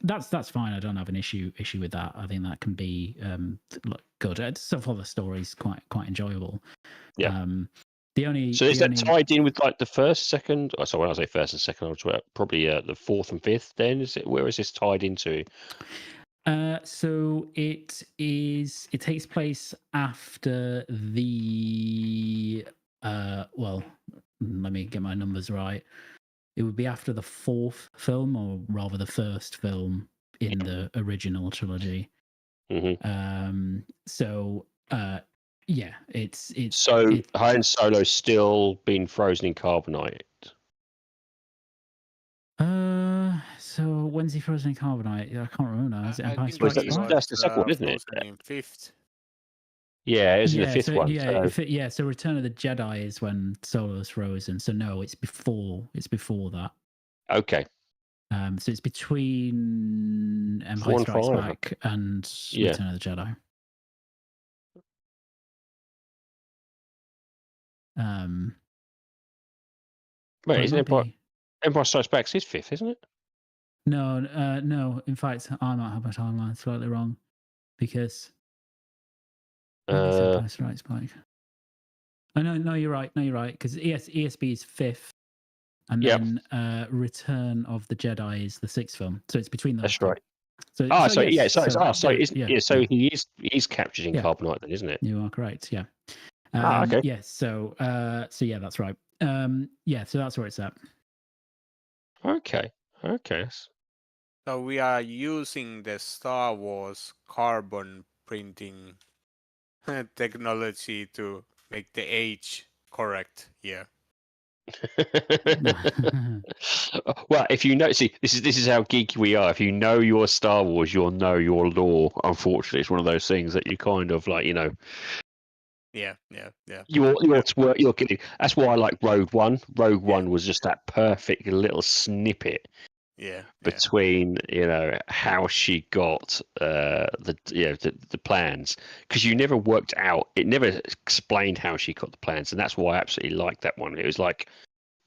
that's fine. I don't have an issue with that. I think that can be good. So far, the story's quite enjoyable. Yeah. The only tied in with like the first, second? Oh, sorry, when I say first and second, I was probably the fourth and fifth. Then is it? Where is this tied into? So it takes place after the well, let me get my numbers right. It would be after the fourth film, or rather the first film in the original trilogy. Mm-hmm. Yeah, it's Han Solo's still been frozen in carbonite. So when's he frozen in carbonite? I can't remember now. Is it Empire Strikes Back? That's the second one, isn't it? In fifth. Yeah, it's in the fifth one. So Return of the Jedi is when Solo's frozen. So no, it's before that. Okay. So it's between Empire Strikes Back and Return of the Jedi. Wait, isn't Empire Strikes Back's his fifth, isn't it? No. In fact, I might have my timeline slightly wrong, because Empire Strikes Back. Oh, no, you're right. Because ESB is fifth, and then Return of the Jedi is the sixth film. So it's between those. That's right. So he is captured in carbonite, then, isn't it? You are correct. Yeah. Okay. Yeah. So yeah, that's right. Yeah. So that's where it's at. Okay. So we are using the Star Wars carbon printing technology to make the age correct here. Well, if you know, see, this is how geeky we are. If you know your Star Wars, you'll know your lore. Unfortunately, it's one of those things that you kind of like, Yeah. You're kidding. That's why I like Rogue One. Rogue One was just that perfect little snippet. Between how she got the plans, because you never worked out. It never explained how she got the plans, and that's why I absolutely liked that one. It was like,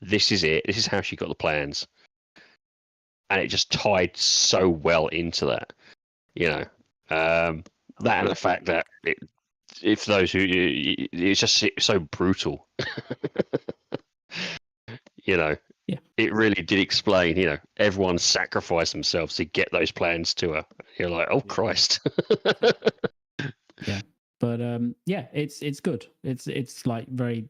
this is it. This is how she got the plans, and it just tied so well into that. That and the fact that if those who it's just so brutal. It really did explain, everyone sacrificed themselves to get those plans to her. You're like, oh, Christ. Yeah. But it's good. It's like very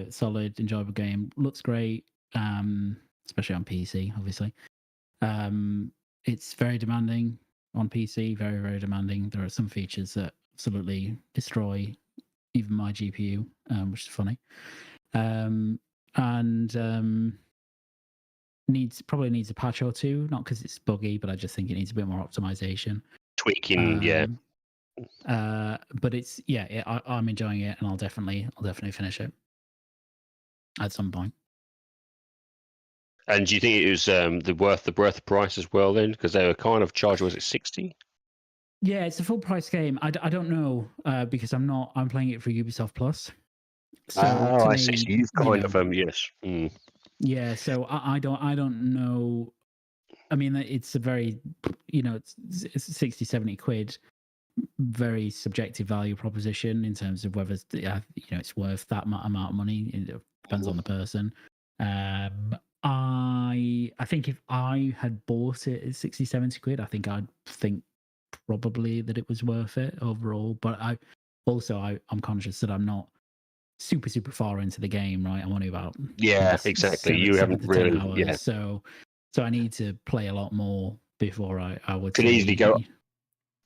solid, enjoyable game. Looks great, especially on PC, obviously. It's very demanding on PC, very, very demanding. There are some features that absolutely destroy even my GPU, which is funny. Probably needs a patch or two, not because it's buggy, but I just think it needs a bit more optimization, tweaking. But it's I'm enjoying it, and I'll definitely finish it at some point. And do you think it was the worth price as well then? Because they were kind of charged, was it 60? Yeah, it's a full price game. I don't know because I'm playing it for Ubisoft Plus. So I see. So you've kind of yes. Mm. Yeah, so I don't know. I mean, it's a very it's 60, 70 quid, very subjective value proposition in terms of whether it's worth that amount of money. It depends on the person. I think if I had bought it at 60, 70 quid, I think I'd think probably that it was worth it overall. But I'm conscious that I'm not super far into the game, right? I'm only about exactly. You haven't really hours, so I need to play a lot more before I would. Could easily go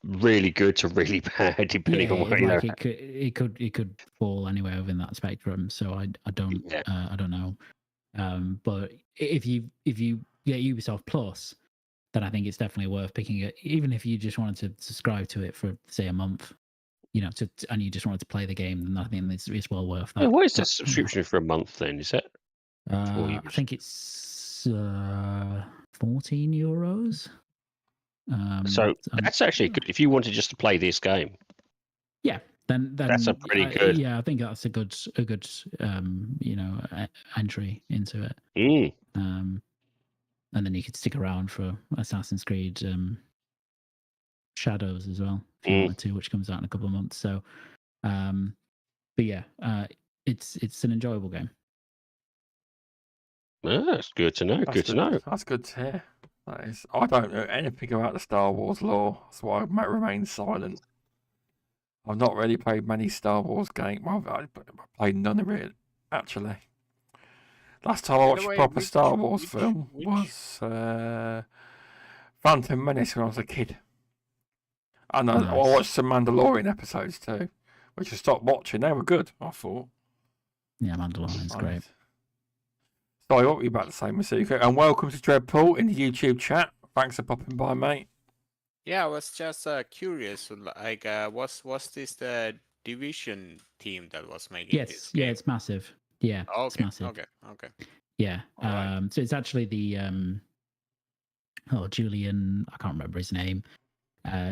really good to really bad, depending on what it could fall anywhere within that spectrum. So I don't know. But if you get Ubisoft Plus, then I think it's definitely worth picking it. Even if you just wanted to subscribe to it for say a month, and you just wanted to play the game, then I think it's well worth that. What is the subscription for a month then? Is that? I think it's €14. So that's actually good if you wanted just to play this game. Yeah, then that's a pretty good. Yeah, I think that's a good entry into it. And then you could stick around for Assassin's Creed Shadows as well if you wanted to, which comes out in a couple of months. So, but yeah, it's an enjoyable game. That's good to know. Good to know. That's good to hear. That is. I don't know anything about the Star Wars lore, so I might remain silent. I've not really played many Star Wars games. Well, I played none of it, actually. Last time I watched a proper Star Wars film was Phantom Menace when I was a kid. And I watched some Mandalorian episodes too, which I stopped watching. They were good, I thought. Yeah, Mandalorian's great. Sorry, what were you about to say, Masuko? And welcome to Dreadpool in the YouTube chat. Thanks for popping by, mate. Yeah, I was just curious. Like, was this the Division team that was making this game? Yeah, it's massive. Yeah, okay, it's massive. Okay. Yeah. Right. So it's actually the Julian. I can't remember his name.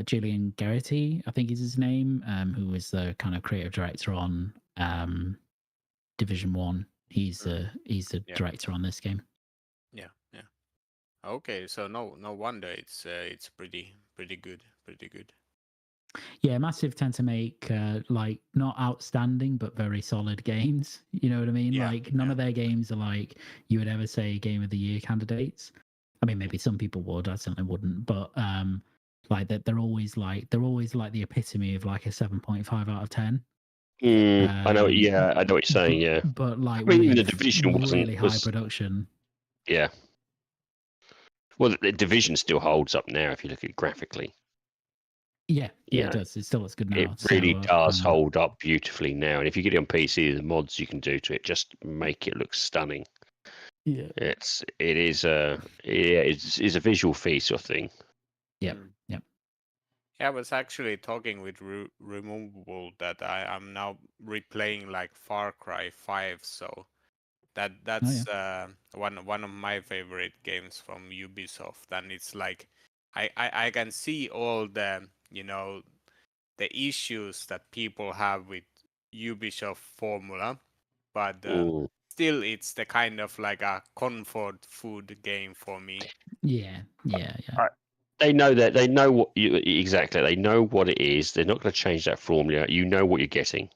Julian Garrity, I think is his name. Who was the kind of creative director on Division 1. He's the director on this game. Yeah. Okay, so no wonder it's pretty good. Yeah, Massive tend to make like not outstanding but very solid games. You know what I mean? Yeah, like none of their games are like you would ever say Game of the Year candidates. I mean, maybe some people would. I certainly wouldn't. But like they're always like the epitome of like a 7.5 out of 10. I know. Yeah, I know what you're saying. Yeah, but like I mean, the Division really high production. Yeah. Well, the Division still holds up now if you look at it graphically. Yeah, it does. It still looks good now. It really does hold up beautifully now. And if you get it on PC, the mods you can do to it just make it look stunning. Yeah, it is a visual feast sort of thing. Yep. Yeah, I was actually talking with Removable that I'm now replaying like Far Cry 5, so that's one of my favorite games from Ubisoft, and it's like I can see all the the issues that people have with Ubisoft formula, but still it's the kind of like a comfort food game for me. Yeah. They know that. They know what exactly. They know what it is. They're not going to change that formula. You know what you're getting.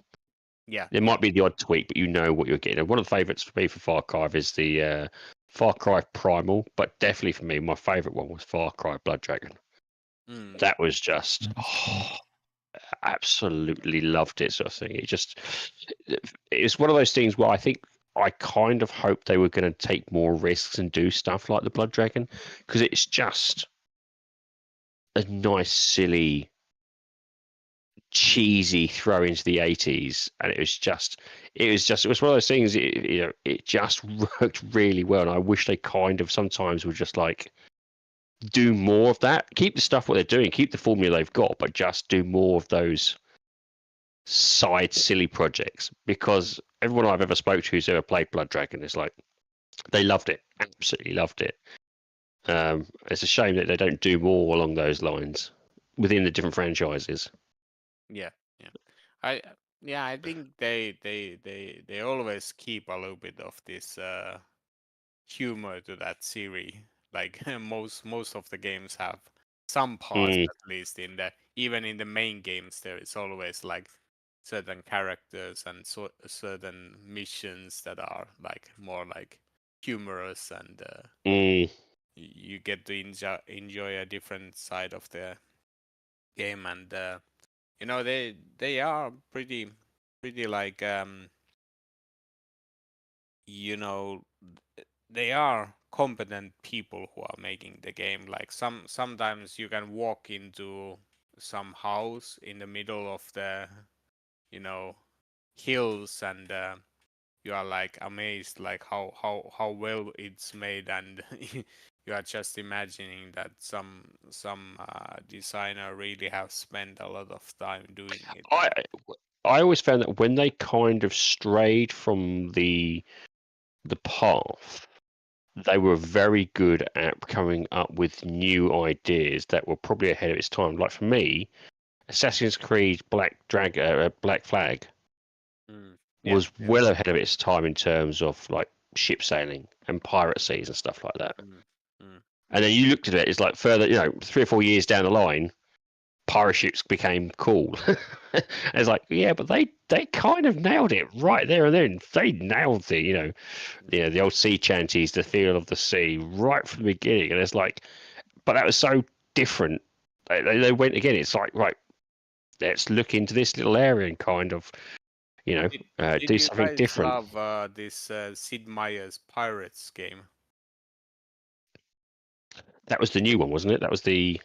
Yeah. There might be the odd tweak, but you know what you're getting. And one of the favourites for me for Far Cry is the Far Cry Primal, but definitely for me, my favourite one was Far Cry Blood Dragon. That was just absolutely loved it, sort of thing. It's one of those things where I think I kind of hoped they were going to take more risks and do stuff like the Blood Dragon, because it's just a nice, silly, cheesy throw into the 80s, and it was one of those things. It just worked really well, and I wish they kind of sometimes would just like do more of that. Keep the stuff what they're doing, keep the formula they've got, but just do more of those side silly projects, because everyone I've ever spoke to who's ever played Blood Dragon is like they loved it, absolutely loved it. It's a shame that they don't do more along those lines within the different franchises. Yeah. I think they always keep a little bit of this humor to that series. Like most of the games have some parts, at least even in the main games, there is always like certain characters and certain missions that are like more like humorous, and you get to enjoy a different side of the game, and they are pretty like they are competent people who are making the game. Like sometimes you can walk into some house in the middle of the hills, and you are like amazed like how well it's made, and you are just imagining that some designer really have spent a lot of time doing it. I always found that when they kind of strayed from the path, they were very good at coming up with new ideas that were probably ahead of its time. Like for me, Assassin's Creed Black Flag Yeah, was well ahead of its time in terms of like ship sailing and piracies and stuff like that. And then you looked at it, it's like further, 3 or 4 years down the line, pirate ships became cool. And it's like, yeah, but they kind of nailed it right there and then. They nailed the old sea chanties, the feel of the sea right from the beginning. And it's like, but that was so different. They went again. It's like, right, let's look into this little area and kind of, do something different. Did you guys love this Sid Meier's Pirates game? That was the new one, wasn't it? That was the.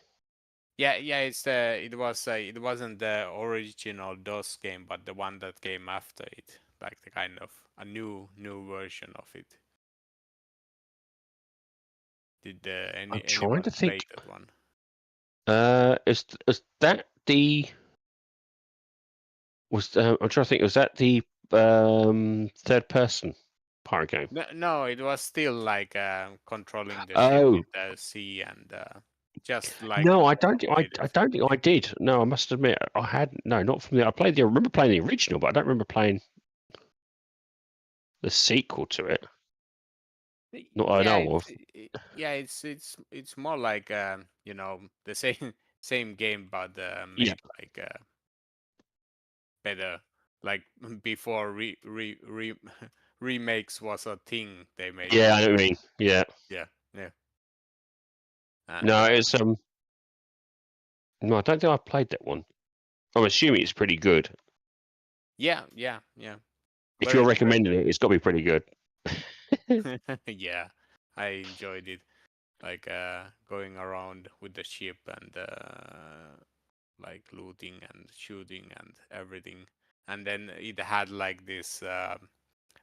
Yeah. It wasn't the original DOS game, but the one that came after it, like the kind of a new version of it. Did anyone play that one? Is that the? I'm trying to think. Was that the third person pirate game? No, it was still like controlling the ship in the sea and just like. No, I don't think I did. No, I must admit I had not from the. I remember playing the original, but I don't remember playing the sequel to it. Not I know of. Yeah, it's more like the same game, but made like better. Like before remakes was a thing, they made. Yeah, I know what I mean. Yeah. No, it's no, I don't think I played that one. I'm assuming it's pretty good. Yeah. If you're recommending it, it's got to be pretty good. Yeah, I enjoyed it. Like going around with the ship and like looting and shooting and everything. And then it had like this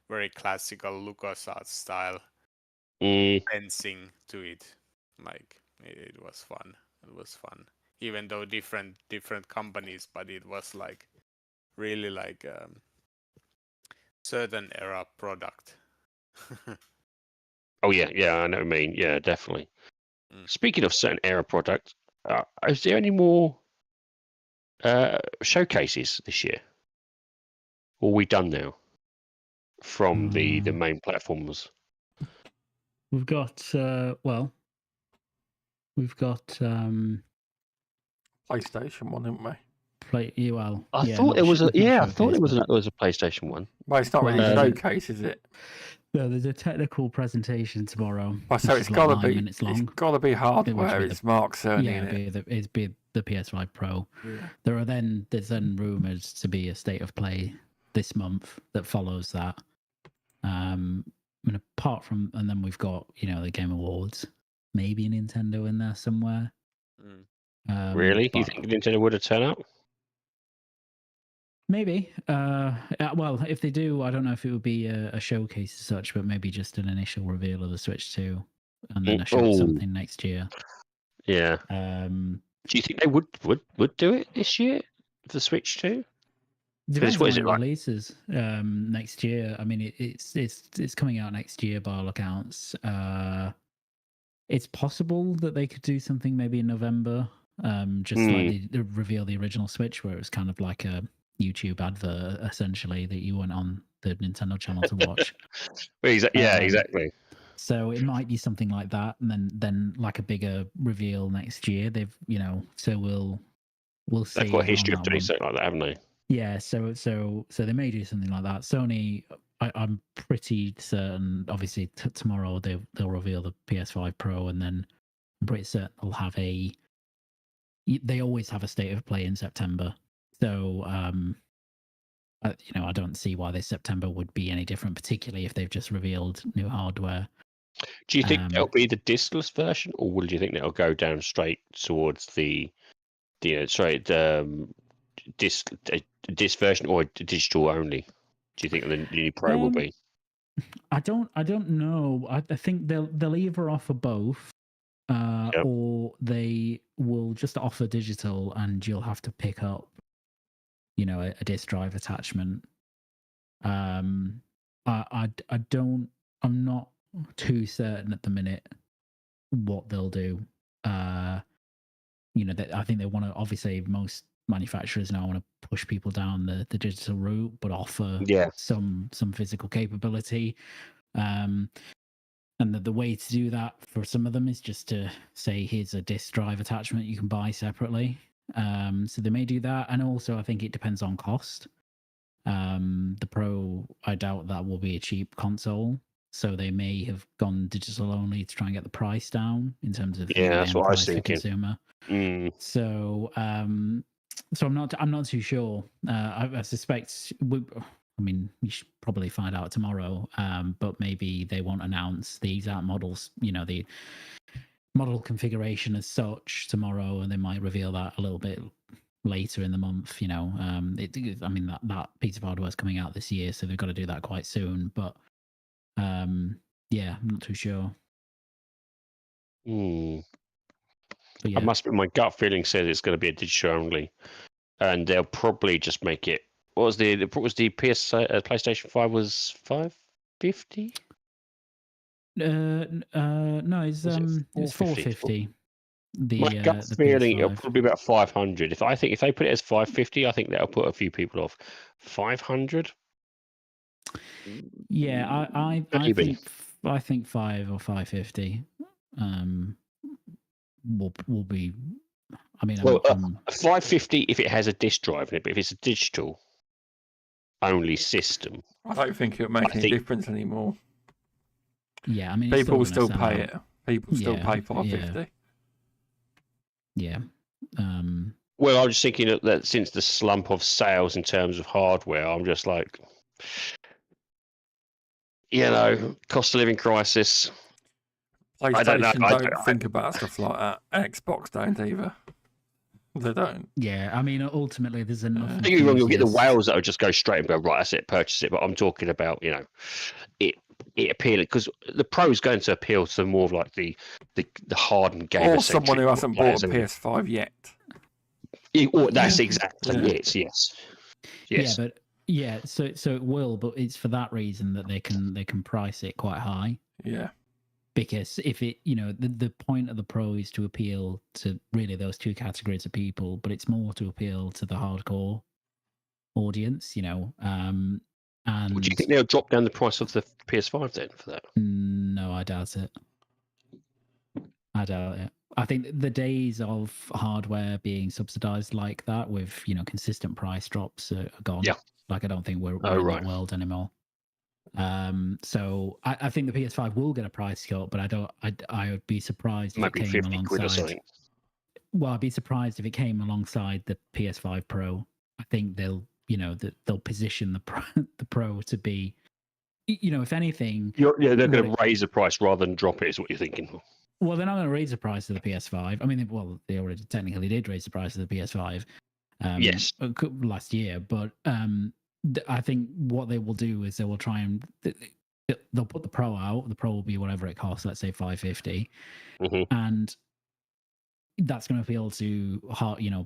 very classical LucasArts style fencing to it. Like it was fun. It was fun. Even though different companies, but it was like really like certain era product. Oh yeah, I know what I mean. Yeah, definitely. Speaking of certain era product, is there any more showcases this year? Or are we done now from the main platforms? We've got we've got PlayStation one, haven't we? I thought it was a PlayStation one. Well, it's not really a showcase, is it? No, there's a technical presentation tomorrow. Well, so it's got to be. It's got to be hardware. It's Mark Cerny. Yeah, it'd be the PS5 Pro. Yeah. There's then rumours to be a state of play this month that follows that. And apart from, and then we've got the Game Awards, maybe a Nintendo in there somewhere. Really? You think Nintendo would have turned up? Maybe. Well, if they do, I don't know if it would be a showcase as such, but maybe just an initial reveal of the Switch 2, and then a show something next year. Yeah. Do you think they would do it this year for the Switch 2? Depends on when it releases next year. I mean, it's coming out next year by all accounts. It's possible that they could do something maybe in November. Just like they reveal the original Switch, where it was kind of like a YouTube advert essentially that you went on the Nintendo channel to watch. Exactly. So it might be something like that, and then like a bigger reveal next year. They've so we'll see. They've got a history of doing something like that, haven't they? Yeah, so they may do something like that. Sony, I'm pretty certain. Obviously, tomorrow they'll reveal the PS5 Pro, and then I'm pretty certain they'll have they always have a state of play in September. So, I don't see why this September would be any different, particularly if they've just revealed new hardware. Do you think that'll be the discless version, or do you think that'll go down straight towards the disc version, or digital only? Do you think the new Pro will be? I don't know. I think they'll either offer both. Or they will just offer digital, and you'll have to pick up, a disk drive attachment. I'm not too certain at the minute what they'll do. I think they want to. Obviously, most manufacturers now want to push people down the digital route, but offer some physical capability. And the way to do that for some of them is just to say, here's a disk drive attachment you can buy separately. So they may do that. And also, I think it depends on cost. The Pro, I doubt that will be a cheap console. So they may have gone digital only to try and get the price down in terms of that's what I was thinking. Consumer. So so I'm not too sure. I suspect we should probably find out tomorrow. But maybe they won't announce the exact models, the model configuration as such tomorrow, and they might reveal that a little bit later in the month. That piece of hardware is coming out this year, so they've got to do that quite soon. But I'm not too sure. But I must be, my gut feeling says it's going to be a digital only, and they'll probably just make it. What was the PlayStation 5 was $550? No, it's 450. My gut feeling, it'll probably be about 500. If they put it as 550, I think that'll put a few people off. 500. Yeah, I think 5 or 550 will be. I mean, 550 if it has a disk drive in it, but if it's a digital only system, I don't think it'll make any difference anymore. Yeah, I mean, people will still pay it. People still pay 550. Yeah. Well, I'm just thinking that since the slump of sales in terms of hardware, I'm just like, cost of living crisis. PlayStation don't think about stuff like that. Xbox don't either. They don't. Yeah, I mean, ultimately, there's enough. Don't get me wrong, you'll get the whales that will just go straight and go, right, that's it, purchase it. But I'm talking about, it appealing, because the Pro is going to appeal to more of like the hardened gamer. Or someone who hasn't bought a PS5 yet. That's exactly it. Yes. Yeah, but so it will, but it's for that reason that they can price it quite high. Yeah. Because if it, the point of the Pro is to appeal to really those two categories of people, but it's more to appeal to the hardcore audience, And would you think they'll drop down the price of the PS5 then for that? No, I doubt it. I think the days of hardware being subsidized like that with consistent price drops are gone. Yeah. Like, I don't think we're in that world anymore. So I think the PS5 will get a price cut, but I would be surprised if it came alongside. Well, I'd be surprised if it came alongside the PS5 Pro. I think they'll position the Pro to be, if anything. They're going to raise the price rather than drop it, is what you're thinking. Well, they're not going to raise the price of the PS5. I mean, they already technically did raise the price of the PS5. Yes. Last year, but I think what they will do is they will try and they'll put the Pro out. The Pro will be whatever it costs, let's say $550, and that's going to appeal to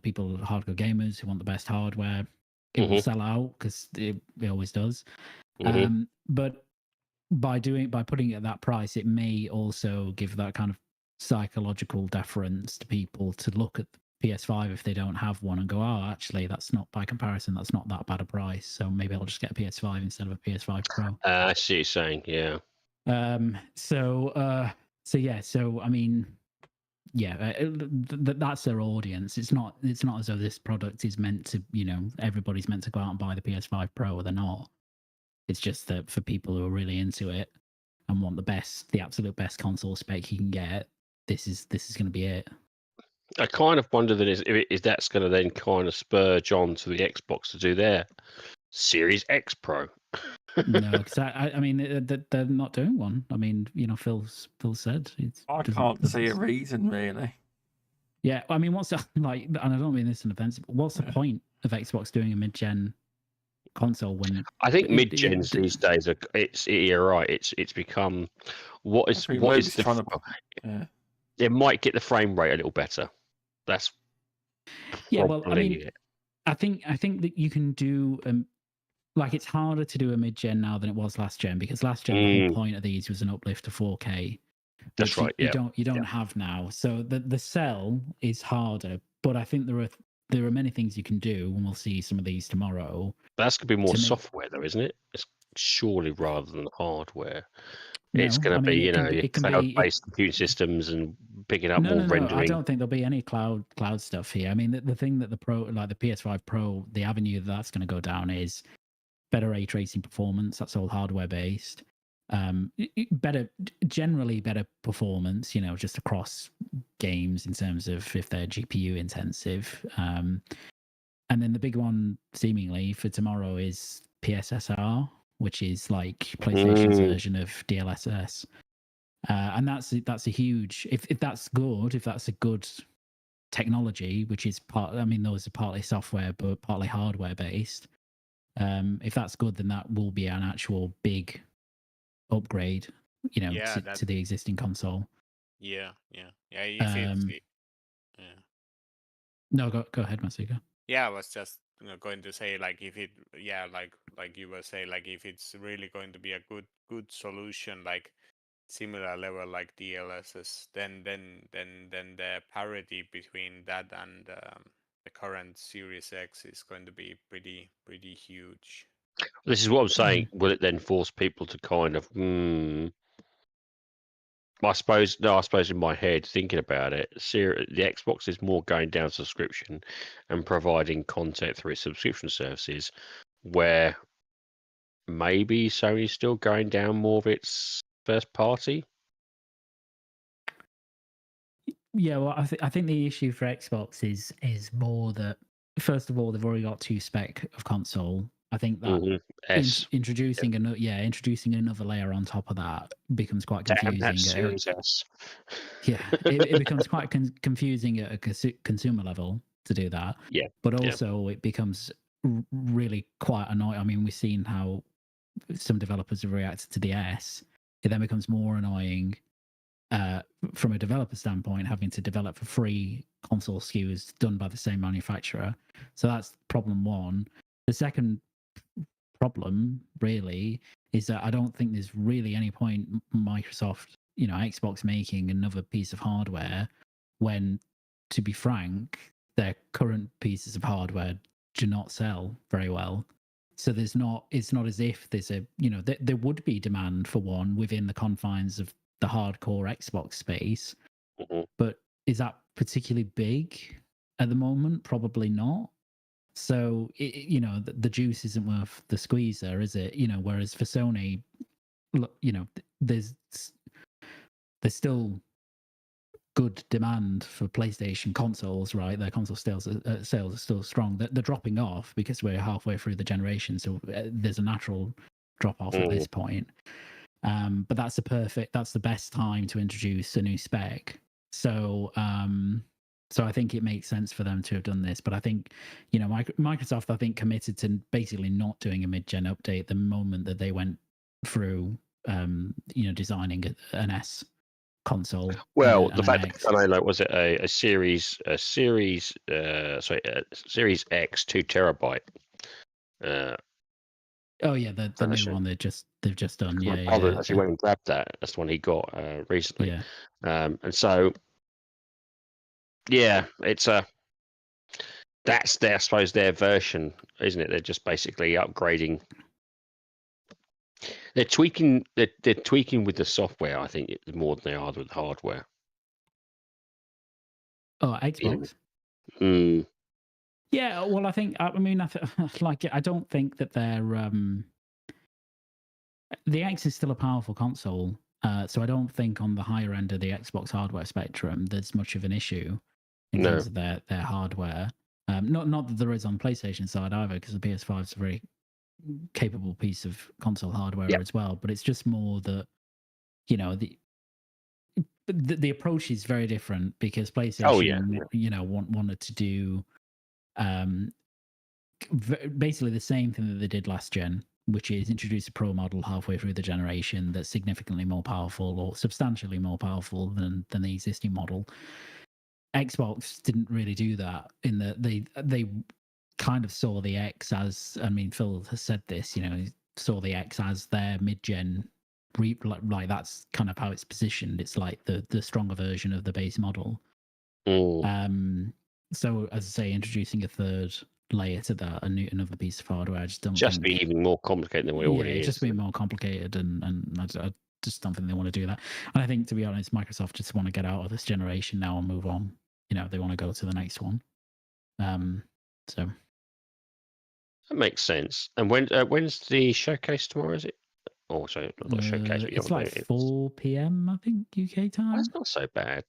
people, hardcore gamers who want the best hardware. It will sell out because it always does. But by putting it at that price, it may also give that kind of psychological deference to people to look at the PS5 if they don't have one and go, oh, actually, that's not, by comparison, that's not that bad a price. So maybe I'll just get a PS5 instead of a PS5 Pro. I see what you're saying, yeah. So I mean, that's their audience. It's not as though this product is meant to, everybody's meant to go out and buy the PS5 Pro, or they're not. It's just that for people who are really into it and want the absolute best console spec you can get, this is going to be it. I kind of wonder if that's going to then kind of spurge on to the Xbox to do their Series X Pro. No, because I mean they're not doing one. I mean, Phil said I can't see a reason really. Yeah, I mean, what's and I don't mean this in offense, but what's the point of Xbox doing a mid-gen console when I think mid-gens these days you're right. It's become what is the it might get the frame rate a little better. That's well, I mean, it. I think that you can do it's harder to do a mid-gen now than it was last gen, because last gen the whole point of these was an uplift to 4K. That's right. You don't have now. So the sell is harder, but I think there are there are many things you can do, and we'll see some of these tomorrow. That's going to be more software, though, isn't it? It's surely rather than hardware. It's going to be, cloud-based computing systems and picking up more rendering. I don't think there'll be any cloud stuff here. I mean, the thing that the PS5 Pro, the avenue that's going to go down is better ray tracing performance. That's all hardware based. Generally better performance, just across games in terms of if they're GPU intensive. And then the big one, seemingly for tomorrow, is PSSR, which is like PlayStation's version of DLSS, and that's a huge. If that's good, if that's a good technology, which is those are partly software but partly hardware based. If that's good, then that will be an actual big upgrade, to the existing console. Yeah. No, go ahead, Masuka. Yeah, I was just going to say, like, if it, like you were saying, like, if it's really going to be a good solution, like similar level like DLSS, then the parity between that and the current Series X is going to be pretty huge. This is what I'm saying. Will it then force people to kind of? I suppose in my head, thinking about it, the Xbox is more going down subscription and providing content through its subscription services, where maybe Sony's still going down more of its first party. Yeah, well, I think the issue for Xbox is more that, first of all, they've already got 2 spec of console. I think that introducing another layer on top of that becomes quite confusing. Damn, Series S. Yeah, it becomes quite confusing at a consumer level to do that. Yeah, but also it becomes really quite annoying. I mean, we've seen how some developers have reacted to the S. It then becomes more annoying from a developer standpoint, having to develop for free console SKUs done by the same manufacturer. So that's problem one. The second problem really is that I don't think there's really any point Microsoft, Xbox making another piece of hardware when, to be frank, their current pieces of hardware do not sell very well. So it's not as if there's there would be demand for one within the confines of the hardcore Xbox space, but is that particularly big at the moment? Probably not. So the juice isn't worth the squeeze there, is it? Whereas for Sony, there's still good demand for PlayStation consoles, right? Their console sales are still strong. They're dropping off because we're halfway through the generation, so there's a natural drop off at this point. But that's the best time to introduce a new spec. So I think it makes sense for them to have done this. But I think, Microsoft, I think, committed to basically not doing a mid-gen update the moment that they went through, designing an S console. Well, the fact that was it a Series X 2 terabyte. Oh yeah, the new one they've just done. My brother actually went and grabbed that. That's the one he got recently. Yeah. And so, yeah, it's that's I suppose their version, isn't it? They're just basically upgrading. They're tweaking with the software, I think, more than they are with the hardware. Oh, Xbox. Yeah, well, I think I don't think that they're the X is still a powerful console, so I don't think on the higher end of the Xbox hardware spectrum there's much of an issue in terms of their hardware. Not that there is on PlayStation side either, because the PS5 is a very capable piece of console hardware as well. But it's just more that the approach is very different, because PlayStation wanted to do basically the same thing that they did last gen, which is introduce a Pro model halfway through the generation that's significantly more powerful, or substantially more powerful than the existing model. Xbox didn't really do that, in that they kind of saw the X as, Phil has said this, saw the X as their mid-gen, like that's kind of how it's positioned. It's like the stronger version of the base model. So, as I say, introducing a third layer to that, another piece of hardware, I just don't Just think. be even more complicated than we already It's is. just being more complicated, and I just don't think they want to do that. And I think, to be honest, Microsoft just want to get out of this generation now and move on. They want to go to the next one. So that makes sense. And when's the showcase tomorrow? Is it? Oh, sorry, not showcase. But it's like 4 p.m. I think UK time. That's not so bad.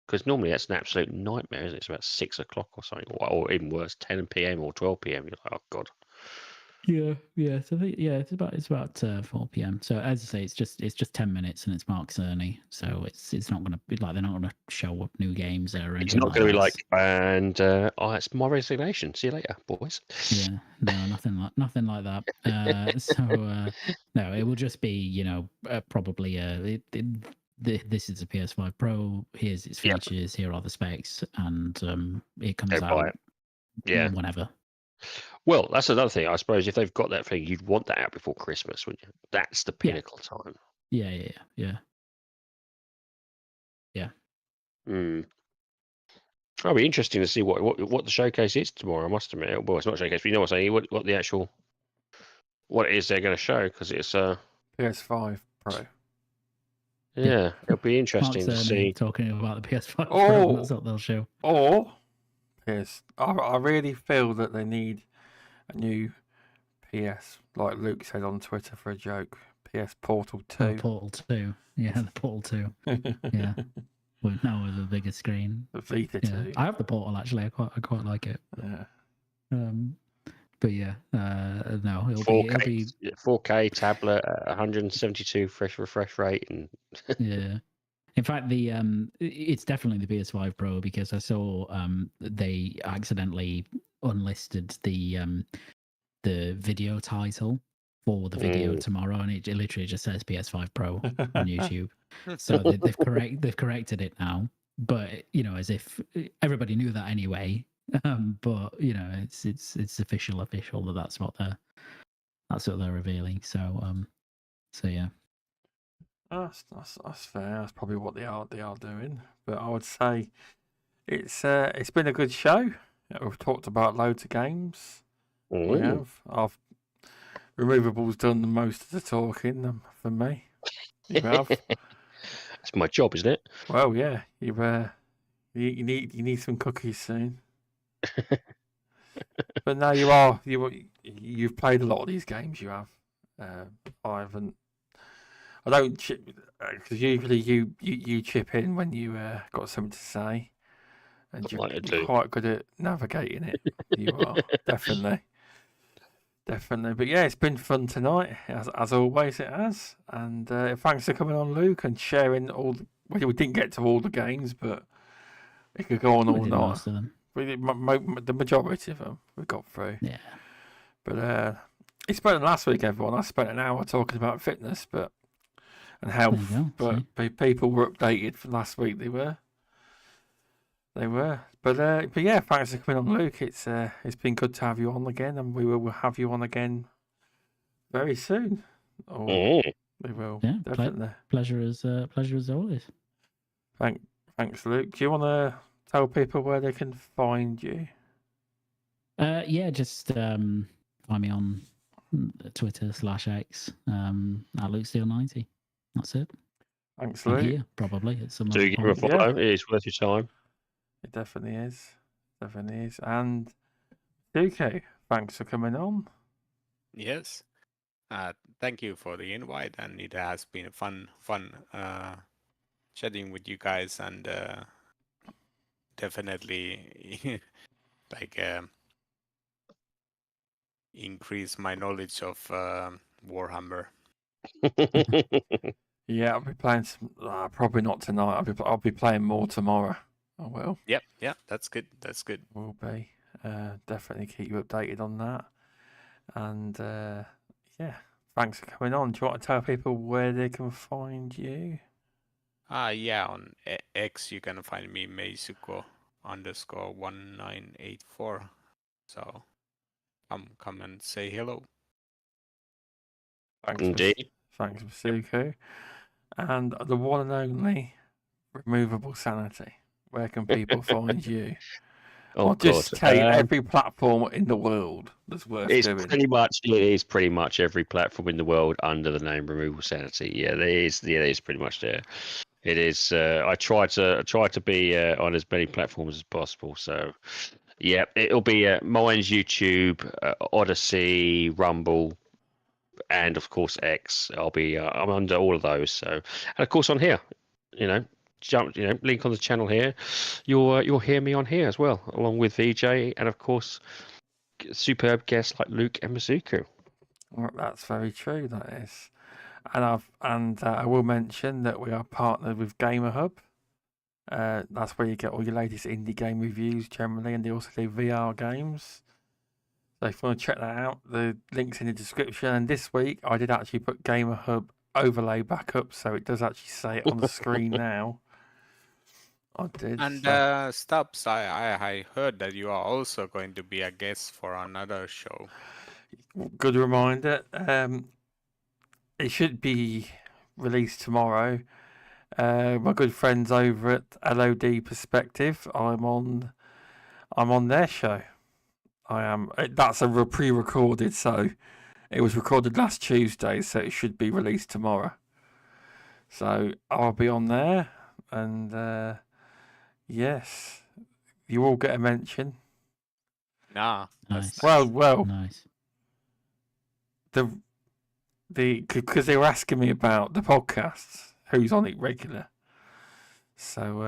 Because normally that's an absolute nightmare, isn't it? It's about 6 o'clock or something, or even worse, 10 p.m. or 12 p.m. You're like, oh god. Yeah. So it's about 4 p.m. So as I say, it's just 10 minutes, and it's Mark Cerny. So it's not going to be like they're not going to show up new games or anything. It's not going to be like, and it's my resignation. See you later, boys. Yeah, no, nothing like that. No, it will just be probably this is a PS5 Pro. Here's its features. Here are the specs, and it comes out whenever. Well, that's another thing. I suppose if they've got that thing, you'd want that out before Christmas, wouldn't you? That's the pinnacle time. Yeah. It'll be interesting to see what the showcase is tomorrow. I must admit, well, it's not a showcase, but you know what I'm saying. What the actual what it is they're going to show, because it's PS5 Pro. Yeah, it'll be interesting to see. Talking about the PS5 Pro, that's what they'll show. Or I really feel that they need a new PS, like Luke said on Twitter for a joke. PS Portal 2. Oh, Portal 2. Yeah, the Portal 2. Yeah. With a bigger screen. The Vita 2. I have the Portal actually. I quite like it. Yeah. But yeah, no, it'll 4K, be 4K tablet, 172 refresh rate, and yeah. In fact, it's definitely the PS5 Pro, because I saw they accidentally unlisted the video title for the video tomorrow, and it literally just says PS5 Pro on YouTube. So they've corrected it now, but as if everybody knew that anyway. But it's official that that's what they're revealing. So yeah. That's fair. That's probably what they are doing. But I would say it's been a good show. We've talked about loads of games. We have. Removable's done the most of the talking for me. You have. That's my job, isn't it? Well, yeah. You need some cookies soon. But no, you've played a lot of these games. You have. I haven't. I don't chip, because usually you chip in when you got something to say, and you're quite good at navigating it. You are definitely. But yeah, it's been fun tonight, as always it has. And thanks for coming on, Luke, and sharing all. We didn't get to all the games, but it could go on all night. Most of them. The majority of them we got through. Yeah. But it's better than last week, everyone. I spent an hour talking about fitness, and health, but people were updated from last week. They were. But yeah, thanks for coming on, Luke. It's been good to have you on again, and we will have you on again very soon. We will. Yeah, definitely. Pleasure as always. Thanks, Luke. Do you want to tell people where they can find you? Yeah, just find me on Twitter /X at LukeSteele90. That's it. Thanks, Luke. Here, probably at some. Do you give a follow? It is worth your time. It definitely is. And DK, thanks for coming on. Yes. Thank you for the invite, and it has been fun chatting with you guys, and definitely increase my knowledge of Warhammer. Yeah, I'll be playing some. Probably not tonight. I'll be playing more tomorrow. I will. Yep, that's good. Will be. Definitely keep you updated on that. And yeah, thanks for coming on. Do you want to tell people where they can find you? Yeah, on X you can find me Meisuko_1984. So come and say hello. Thanks, indeed. Thanks, Meisuko. And the one and only RemovableSanity. Where can people find you? Oh, I'll just take every platform in the world that's worth doing. It is pretty much every platform in the world under the name RemovableSanity. Yeah, it is pretty much there. It is. I try to be on as many platforms as possible. So, yeah, it'll be mine's YouTube, Odyssey, Rumble, and of course X. I'm under all of those. So, and of course on here, link on the channel here. You'll hear me on here as well, along with VJ, and of course superb guests like Luke and Mizuku. Well, that's very true. That is, and I will mention that we are partnered with GamerHub. That's where you get all your latest indie game reviews generally, and they also do VR games. So if you want to check that out, the link's in the description. And this week I did actually put GamerHub overlay back up, so it does actually say it on the screen now. I did. And Stubz, I heard that you are also going to be a guest for another show. Good reminder. It should be released tomorrow. My good friends over at LOD Perspective, I'm on their show. I am. That's a pre-recorded, so it was recorded last Tuesday, so it should be released tomorrow. So I'll be on there, and yes, you all get a mention. Nah, Nice. Well, Nice. because they were asking me about the podcasts, who's on it regular. So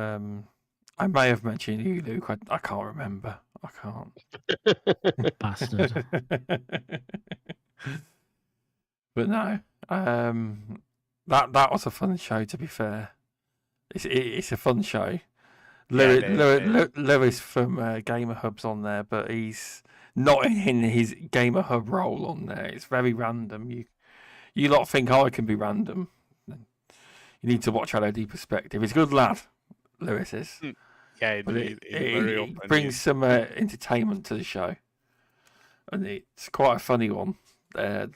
I may have mentioned you, Luke. I can't remember. I can't. Bastard. But no, that was a fun show. To be fair, it's a fun show. Lewis from GamerHub's on there, but he's not in his GamerHub role on there. It's very random. You lot think I can be random. You need to watch LOD Perspective. He's a good lad, Lewis is. Yeah, it brings some entertainment to the show, and it's quite a funny one. The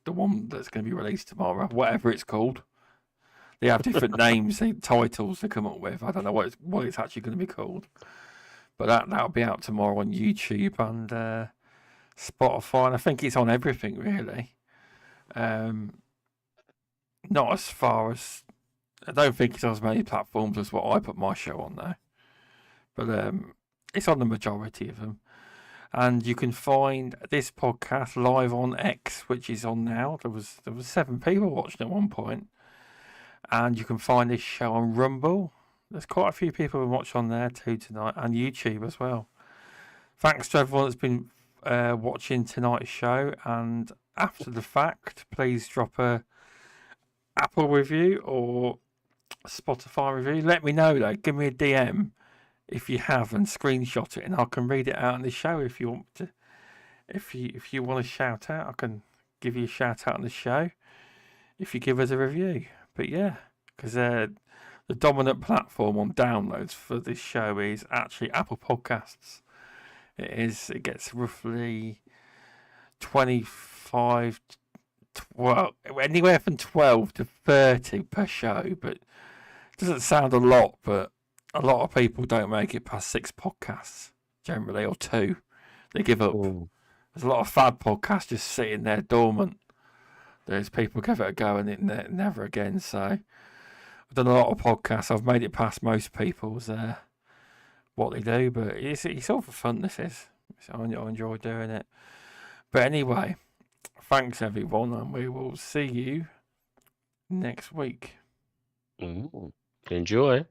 one that's going to be released tomorrow, whatever it's called. They have different names, titles they come up with. I don't know what it's actually going to be called, but that'll be out tomorrow on YouTube and Spotify, and I think it's on everything really. Not as far as I don't think it's on as many platforms as what I put my show on though, but it's on the majority of them. And you can find this podcast live on X, which is on now. There was 7 people watching at one point. And you can find this show on Rumble. There's quite a few people who watch on there too tonight, and YouTube as well. Thanks to everyone that's been watching tonight's show. And after the fact, please drop a Apple review or Spotify review. Let me know though. Give me a DM if you have, and screenshot it, and I can read it out in the show if you want to. If you want to shout out, I can give you a shout out on the show if you give us a review. But yeah, because the dominant platform on downloads for this show is actually Apple Podcasts. It gets roughly 25, anywhere from 12 to 30 per show. But it doesn't sound a lot, but a lot of people don't make it past 6 podcasts generally, or 2. They give up. Ooh. There's a lot of fad podcasts just sitting there dormant. There's people give it a go and it never again. So I've done a lot of podcasts. I've made it past most people's what they do, but it's all for fun. This is. So I enjoy doing it. But anyway, thanks everyone, and we will see you next week. Enjoy.